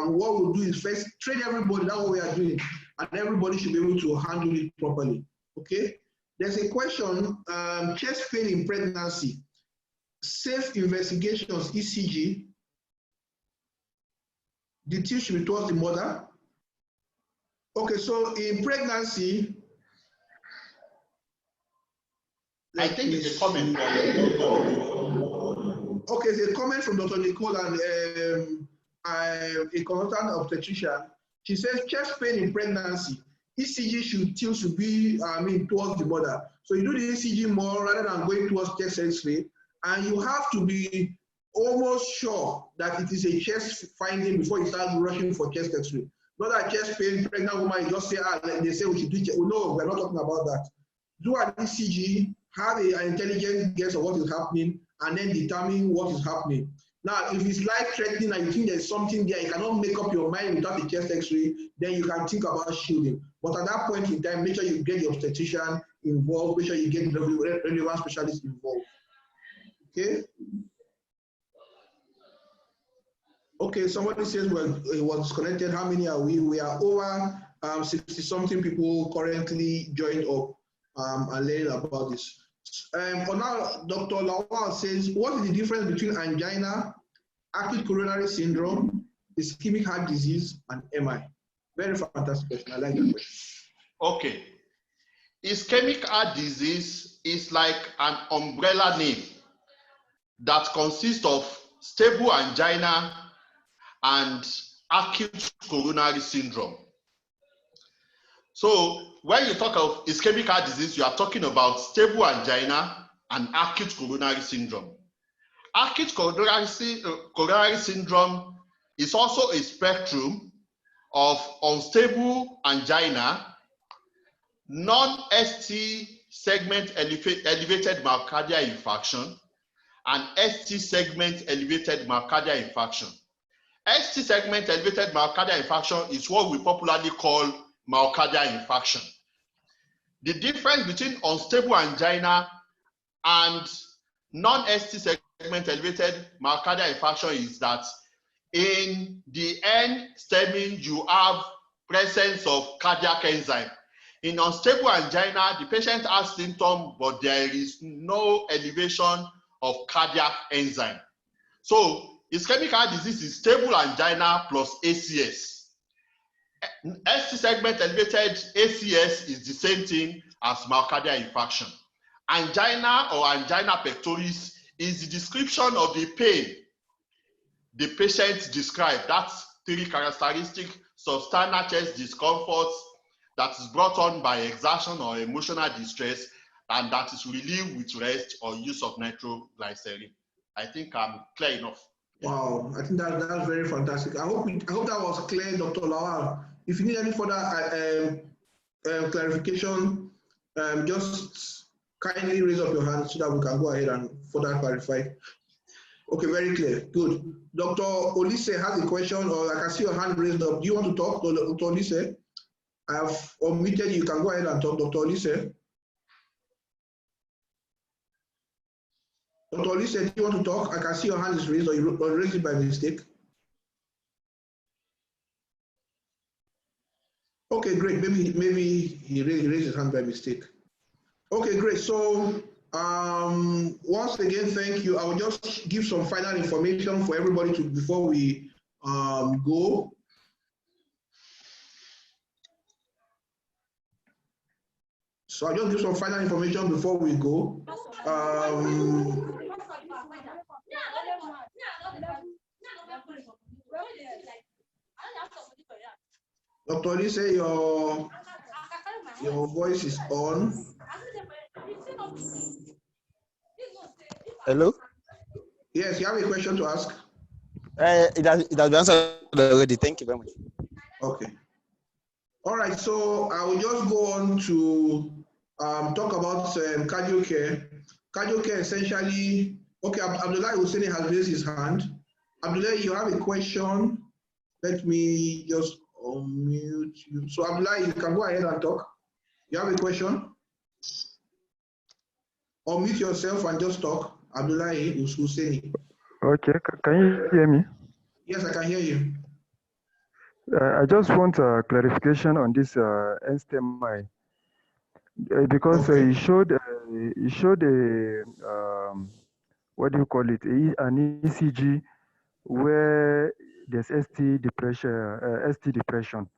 what we'll do is first train everybody, that's what we are doing, and everybody should be able to handle it properly. Okay? There's a question, chest pain in pregnancy, safe investigations, ECG, the tilt should be towards the mother. Okay, so in pregnancy, I think it's a comment. Okay, it's a comment from Dr. Nicole and a consultant obstetrician. She says chest pain in pregnancy, ECG should be towards the mother. So you do the ECG more rather than going towards chest X-ray, and you have to be almost sure that it is a chest finding before you start rushing for chest X-ray. Not that chest pain, pregnant woman, you just say, they say we should do chest. No, we're not talking about that. Do an ECG, have an intelligent guess of what is happening, and then determine what is happening. Now, if it's life-threatening and you think there's something there, you cannot make up your mind without a chest X-ray, then you can think about shielding. But at that point in time, make sure you get the obstetrician involved, make sure you get the relevant specialist involved. Okay? Okay, somebody says, well, it was disconnected. How many are we? We are over 60-something people currently joined up and learning about this. Now, Dr. Lawal says, what is the difference between angina, acute coronary syndrome, ischemic heart disease, and MI? Very fantastic question. I like that question. Okay. Ischemic heart disease is like an umbrella name that consists of stable angina and acute coronary syndrome. So when you talk of ischemic heart disease, you are talking about stable angina and acute coronary syndrome. Acute coronary syndrome is also a spectrum of unstable angina, non-ST segment elevated myocardial infarction, and ST segment elevated myocardial infarction. ST segment elevated myocardial infarction is what we popularly call myocardial infarction. The difference between unstable angina and non-ST segment elevated myocardial infarction is that in the end stemming, you have presence of cardiac enzyme. In unstable angina, the patient has symptoms, but there is no elevation of cardiac enzyme. So ischemic heart disease is stable angina plus ACS. ST segment elevated ACS is the same thing as myocardial infarction. Angina or angina pectoris is the description of the pain the patient described. That's 3 characteristic substernal chest discomforts that is brought on by exertion or emotional distress, and that is relieved with rest or use of nitroglycerin. I think I'm clear enough. Wow, I think that's very fantastic. I hope that was clear, Dr. Lawal. If you need any further clarification, just kindly raise up your hand so that we can go ahead and further clarify. Okay, very clear. Good. Dr. Olise has a question, or I can see your hand raised up. Do you want to talk, Dr. Olise? I have unmuted you. You can go ahead and talk, Dr. Olise. Dr. Olise, do you want to talk? I can see your hand is raised, or you raised it by mistake. Okay, great. Maybe he raised his hand by mistake. Okay, great. So once again, thank you. I will just give some final information for everybody before we go. So I'll just give some final information before we go. Dr. Olise, your voice is on. Hello? Yes, you have a question to ask? It has been answered already. Thank you very much. Okay. All right, so I will just go on to talk about Cardiocare. Cardiocare essentially, okay, Abdullah Hussein has raised his hand. Abdullah, you have a question? Let me just unmute you. So Abdullah, you can go ahead and talk. You have a question? Unmute yourself and just talk. Abdullah Husseini. Okay, can you hear me? Yes, I can hear you. I just want a clarification on this STMI because Okay. he showed a what do you call it, an ECG where there's ST depression.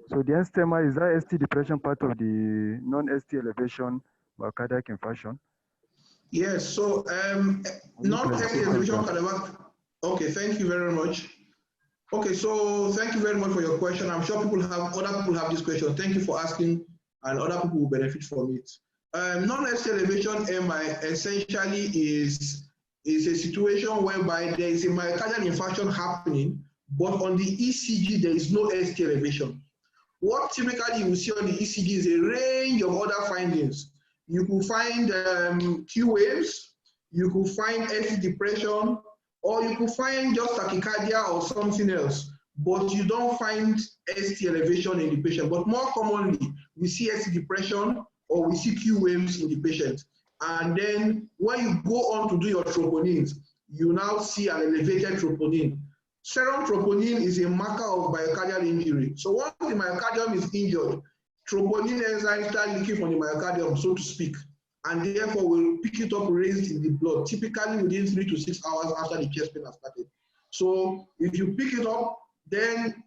So the STMI, is that ST depression part of the non-ST elevation cardiac infarction? Yes, so non-ST elevation cardiac. Okay, thank you very much. Okay, so thank you very much for your question. I'm sure other people have this question. Thank you for asking, and other people will benefit from it. Non-ST elevation MI essentially is a situation whereby there is a myocardial infarction happening, but on the ECG there is no ST elevation. What typically you will see on the ECG is a range of other findings. You could find Q waves, you could find ST depression, or you could find just tachycardia or something else, but you don't find ST elevation in the patient. But more commonly, we see ST depression or we see Q waves in the patient. And then when you go on to do your troponins, you now see an elevated troponin. Serum troponin is a marker of myocardial injury. So once the myocardium is injured, troponin enzymes start leaking from the myocardium, so to speak, and therefore will pick it up raised in the blood, typically within 3 to 6 hours after the chest pain has started. So if you pick it up, then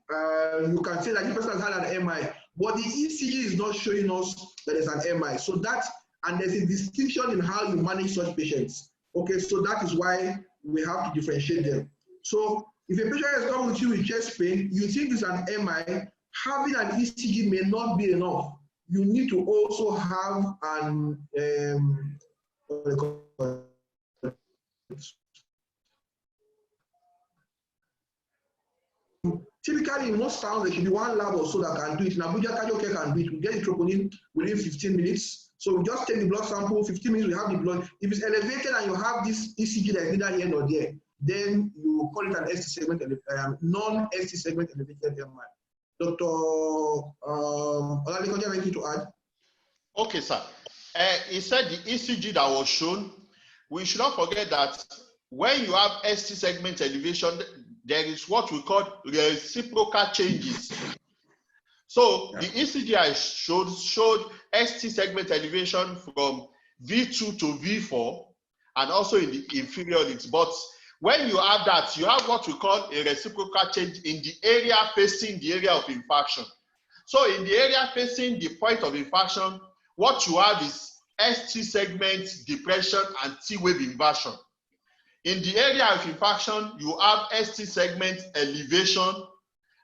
you can say that the person has had an MI, but the ECG is not showing us that there's an MI. So that, and there's a distinction in how you manage such patients. Okay, so that is why we have to differentiate them. So if a patient is coming with you with chest pain, you think it's an MI, having an ECG may not be enough. You need to also have an typically in most towns there should be one lab or so that can do it. In Abuja, Cardiocare can do it. We get the troponin within 15 minutes. So we just take the blood sample, 15 minutes we have the blood. If it's elevated and you have this ECG that is neither here nor there, then you call it an ST segment, non-ST segment elevated MI. Dr. OLALEKAN, do you have anything to add? Okay, sir. He said the ECG that was shown, we should not forget that when you have ST segment elevation, there is what we call reciprocal changes. So the ECG I showed ST segment elevation from V2 to V4 and also in the inferior leads. But when you have that, you have what we call a reciprocal change in the area facing the area of infarction. So in the area facing the point of infarction, what you have is ST segment depression and T wave inversion. In the area of infarction, you have ST segment elevation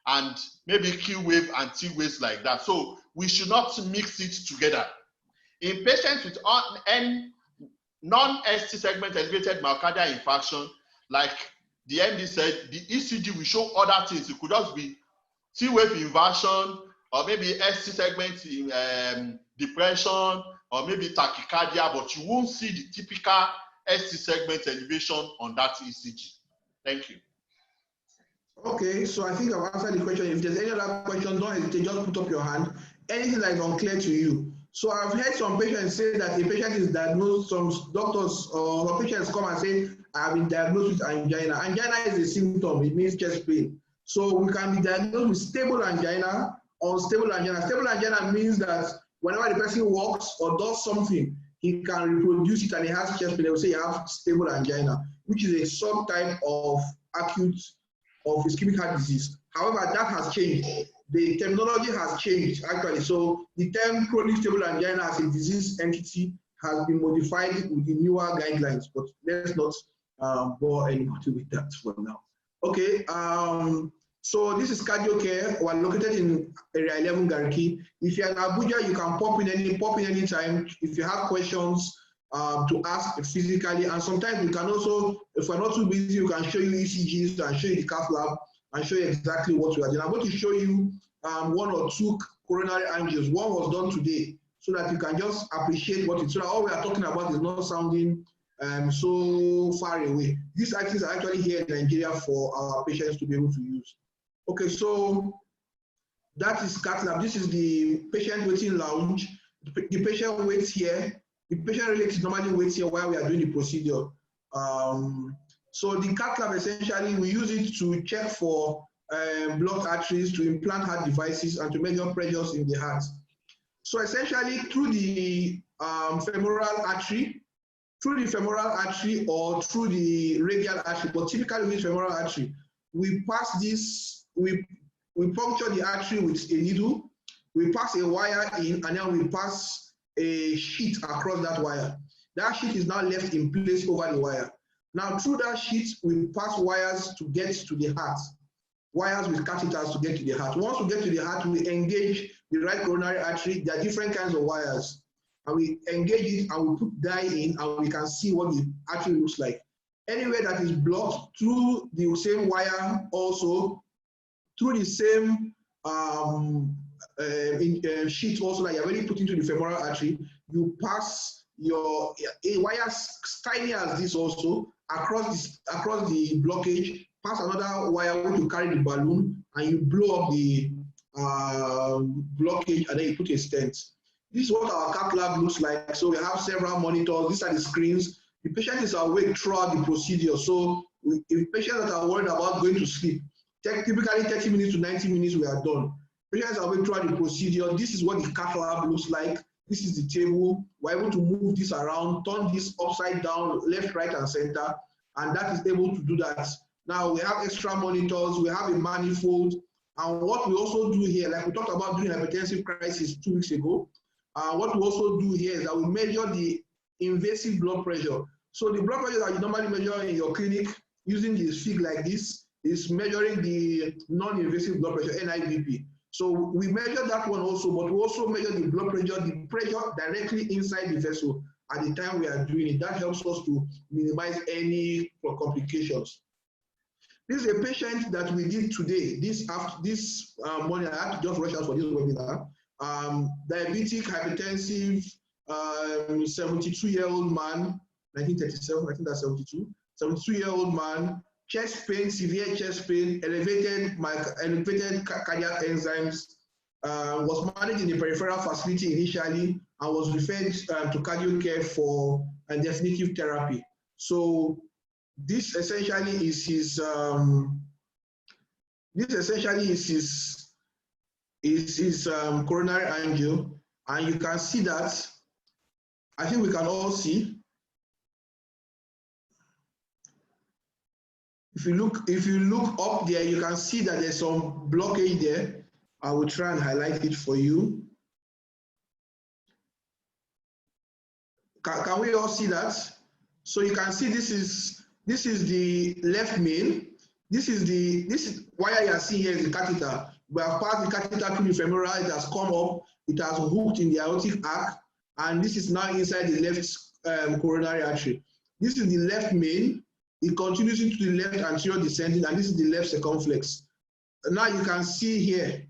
and maybe Q wave and T waves like that. So we should not mix it together. In patients with non-ST segment elevated myocardial infarction, like the MD said, the ECG will show other things. It could just be T wave inversion, or maybe ST segment depression, or maybe tachycardia, but you won't see the typical ST segment elevation on that ECG. Thank you. Okay, so I think I've answered the question. If there's any other question, don't hesitate, just put up your hand. Anything that is unclear to you. So I've heard some patients say that a patient is diagnosed, some doctors or patients come and say, I have been diagnosed with angina. Angina is a symptom, it means chest pain. So we can be diagnosed with stable angina or unstable angina. Stable angina means that whenever the person walks or does something, he can reproduce it and he has chest pain. They will say you have stable angina, which is a subtype of acute of ischemic heart disease. However, that has changed. The terminology has changed actually. So the term chronic stable angina as a disease entity has been modified with the newer guidelines, but let's not bore anybody with that for now. Okay, so this is Cardiocare. We're located in area 11 Gariki. If you're in Abuja, you can pop in any time. If you have questions to ask physically, and sometimes we can also, if we're not too busy, we can show you ECGs and show you the cath lab and show you exactly what we are doing. I'm going to show you 1 or 2 coronary angios. One was done today, so that you can just appreciate what it's, so that all we are talking about is not sounding so far away. These items are actually here in Nigeria for our patients to be able to use. Okay, so That is cath lab. This is the patient waiting lounge. The patient waits here. The patient relatives normally waits here while we are doing the procedure. So the cath lab, essentially, we use it to check for blocked arteries, to implant heart devices, and to measure pressures in the heart. So essentially, through the femoral artery, or through the radial artery, but typically with femoral artery, we pass this, we puncture the artery with a needle, we pass a wire in, and then we pass a sheet across that wire. That sheet is now left in place over the wire. Now, through that sheet, we pass wires to get to the heart, wires with catheters to get to the heart. Once we get to the heart, we engage the right coronary artery. There are different kinds of wires, and we engage it and we put dye in, and we can see what the artery looks like. Anywhere that is blocked through the same wire, also through the same sheet also that you're already put into the femoral artery, you pass your wires tiny as this also across the blockage, pass another wire which you carry the balloon, and you blow up the blockage, and then you put a stent. This is what our cath lab looks like. So we have several monitors. These are the screens. The patient is awake throughout the procedure. So if patients that are worried about going to sleep, typically 30 minutes to 90 minutes, we are done. Patients are awake throughout the procedure. This is what the cath lab looks like. This is the table. We're able to move this around, turn this upside down, left, right, and center, and that is able to do that. Now we have extra monitors, we have a manifold, and what we also do here, like we talked about during hypertensive crisis 2 weeks ago, what we also do here is that we measure the invasive blood pressure. So the blood pressure that you normally measure in your clinic using this fig like this is measuring the non-invasive blood pressure, NIBP. So we measure that one also, but we also measure the blood pressure, the pressure directly inside the vessel at the time we are doing it. That helps us to minimize any complications. This is a patient that we did today. This morning, I had to just rush out for this webinar. Diabetic, hypertensive, 72-year-old man, 1937, I think that's 72, 72-year-old man, chest pain, severe chest pain, elevated cardiac enzymes, was managed in the peripheral facility initially and was referred to Cardiocare for a definitive therapy. So this essentially is his coronary angio, and you can see that. I think we can all see. If you look up there, you can see that there's some blockage there. I will try and highlight it for you. Can we all see that? So you can see this is the left main. This is why you are seeing here is the catheter. We have passed the catheter through the femoral. It has come up. It has hooked in the aortic arc, and this is now inside the left coronary artery. This is the left main. It continues into the left anterior descending, and this is the left circumflex. Now you can see here,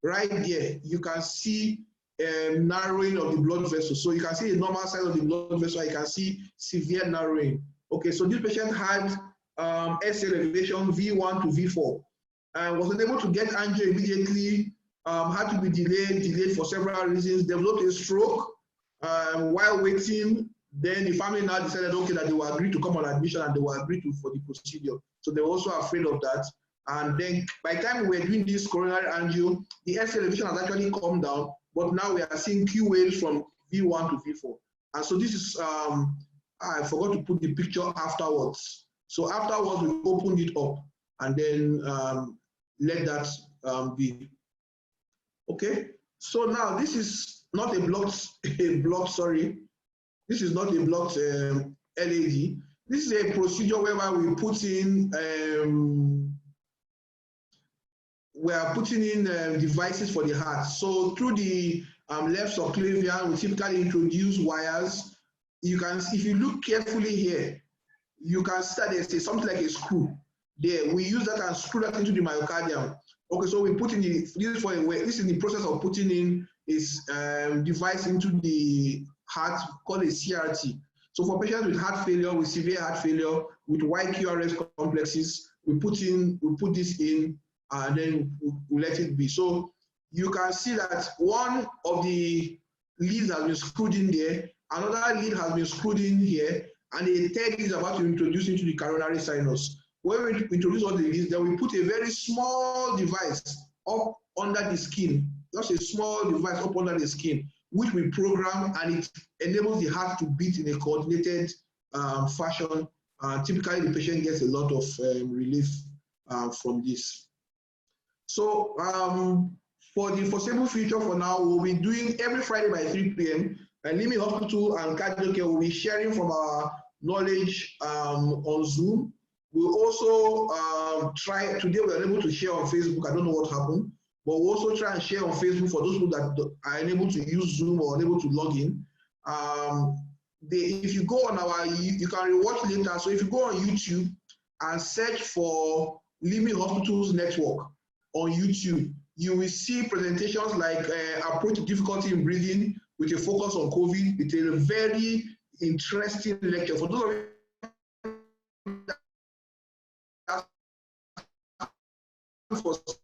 right there, you can see narrowing of the blood vessel. So you can see the normal size of the blood vessel. You can see severe narrowing. Okay, so this patient had SL elevation V1 to V4 and was unable to get angio immediately, had to be delayed for several reasons, developed a stroke while waiting. Then the family now decided, okay, that they will agree to come on admission and they will agree for the procedure. So they were also afraid of that. And then by the time we were doing this coronary angio, the SL elevation has actually come down, but now we are seeing Q waves from V1 to V4. And so this is, I forgot to put the picture afterwards. So afterwards, we opened it up and then let that be. Okay, so now this is not a blocked, sorry. This is not a blocked LAD. This is a procedure whereby we put in, we are putting in devices for the heart. So through the left subclavian, we typically introduce wires. You can, if you look carefully here, you can see that there's something like a screw there. We use that and screw that into the myocardium. Okay, so we put in the, this is the process of putting in this device into the heart called a CRT. So for patients with heart failure, with severe heart failure, with YQRS complexes, we put this in and then we let it be. So you can see that one of the leads has been screwed in there, another lead has been screwed in here, and a third is about to introduce into the coronary sinus. When we introduce all the leads, then we put a very small device up under the skin, just a small device up under the skin, which we program, and it enables the heart to beat in a coordinated fashion. Typically, the patient gets a lot of relief from this. So for the foreseeable future, for now, we'll be doing every Friday by 3 p.m. And Limi Hospital and Cardiocare will be sharing from our knowledge on Zoom. We'll also try, today we are able to share on Facebook. I don't know what happened, but we'll also try and share on Facebook for those people that are unable to use Zoom or unable to log in. If you go on our, you can rewatch later. So if you go on YouTube and search for Limi Hospitals Network on YouTube, you will see presentations like approach to difficulty in breathing with a focus on COVID. It's a very interesting lecture. For those of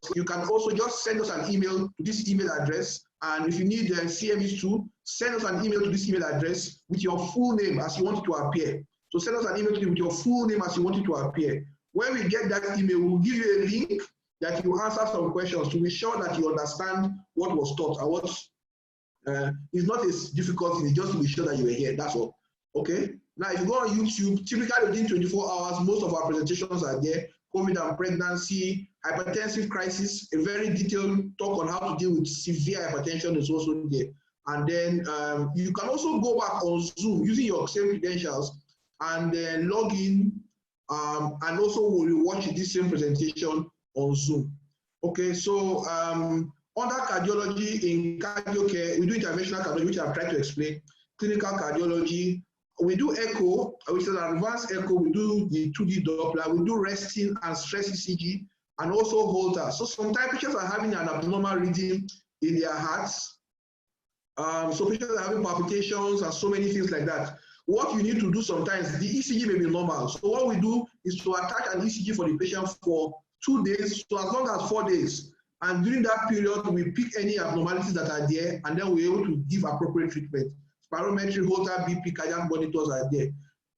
you you can also just send us an email to this email address, and if you need CMEs too, send us an email to this email address with your full name as you want it to appear. So send us an email with your full name as you want it to appear. When we get that email, we'll give you a link that you answer some questions to be sure that you understand what was taught and what is not as difficult, it's just to be sure that you were here, that's all. Okay? Now, if you go on YouTube, typically within 24 hours, most of our presentations are there. COVID and pregnancy, hypertensive crisis, a very detailed talk on how to deal with severe hypertension is also there. And then you can also go back on Zoom using your same credentials and then log in and also will watch this same presentation on Zoom. Okay, so under cardiology in Cardiocare, we do interventional cardiology, which I've tried to explain, clinical cardiology. We do echo, which is an advanced echo. We do the 2D Doppler. We do resting and stress ECG, and also Holter. So sometimes patients are having an abnormal reading in their hearts. So patients are having palpitations and so many things like that. What you need to do sometimes, the ECG may be normal. So what we do is to attach an ECG for the patient for 2 days, so as long as 4 days. And during that period, we pick any abnormalities that are there, and then we're able to give appropriate treatment. Spirometry, Holter, BP, cardiac monitors are there.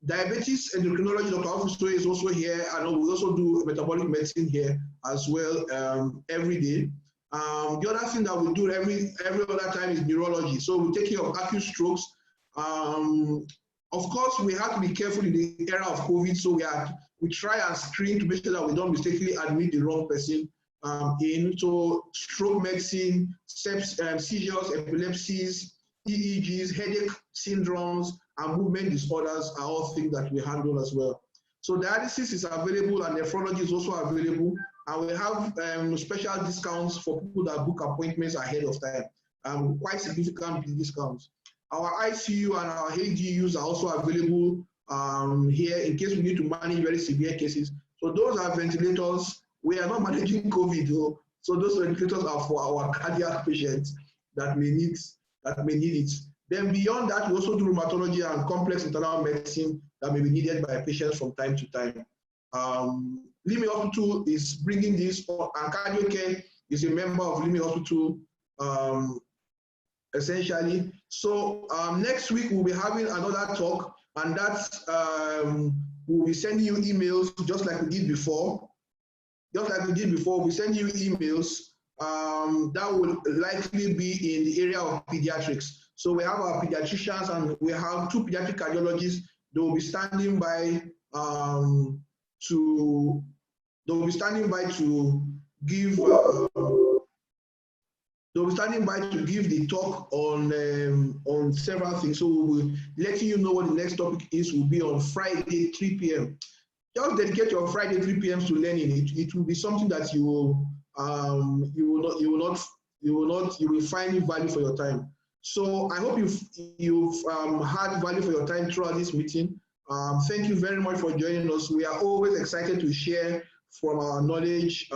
Diabetes endocrinology, Dr. Alfonso is also here, and we also do metabolic medicine here as well every day. The other thing that we do every other time is neurology. So we take care of acute strokes. Of course, we have to be careful in the era of COVID, so we try and screen to make sure that we don't mistakenly admit the wrong person in. So stroke medicine, seizures, epilepsies, EEGs, headache syndromes, and movement disorders are all things that we handle as well. So dialysis is available and nephrology is also available. And we have special discounts for people that book appointments ahead of time, quite significant discounts. Our ICU and our ADUs are also available here in case we need to manage very severe cases. So those are ventilators. We are not managing COVID, though. So those ventilators are for our cardiac patients that may need it. Then beyond that, we also do rheumatology and complex internal medicine that may be needed by patients from time to time. Limi Hospital is bringing this, and Cardiocare is a member of Limi Hospital, essentially. So next week we'll be having another talk, and that's we'll be sending you emails just like we did before. We'll send you emails that will likely be in the area of pediatrics. So we have our pediatricians and we have 2 pediatric cardiologists. They will be standing by to give the talk on several things. So we will let you know what the next topic is. Will be on Friday 3 p.m. Just dedicate your Friday 3 p.m. to learning. It will be something that you will find value for your time. So I hope you've had value for your time throughout this meeting. Thank you very much for joining us. We are always excited to share from our knowledge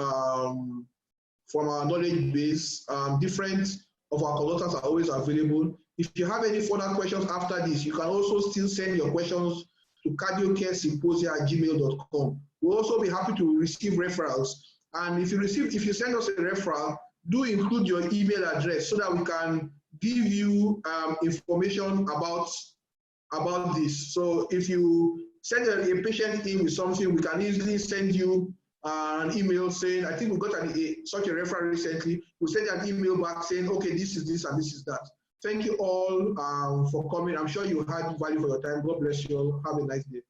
base. Different of our consultants are always available. If you have any further questions after this, you can also still send your questions to cardiocaresymposia@gmail.com. We'll also be happy to receive referrals. And if you send us a referral, do include your email address so that we can give you information about this. So if you send a patient in with something, we can easily send you an email saying, I think we got such a referral recently. We'll send an email back saying, okay, this is this and this is that. Thank you all for coming. I'm sure you had value for your time. God bless you all. Have a nice day.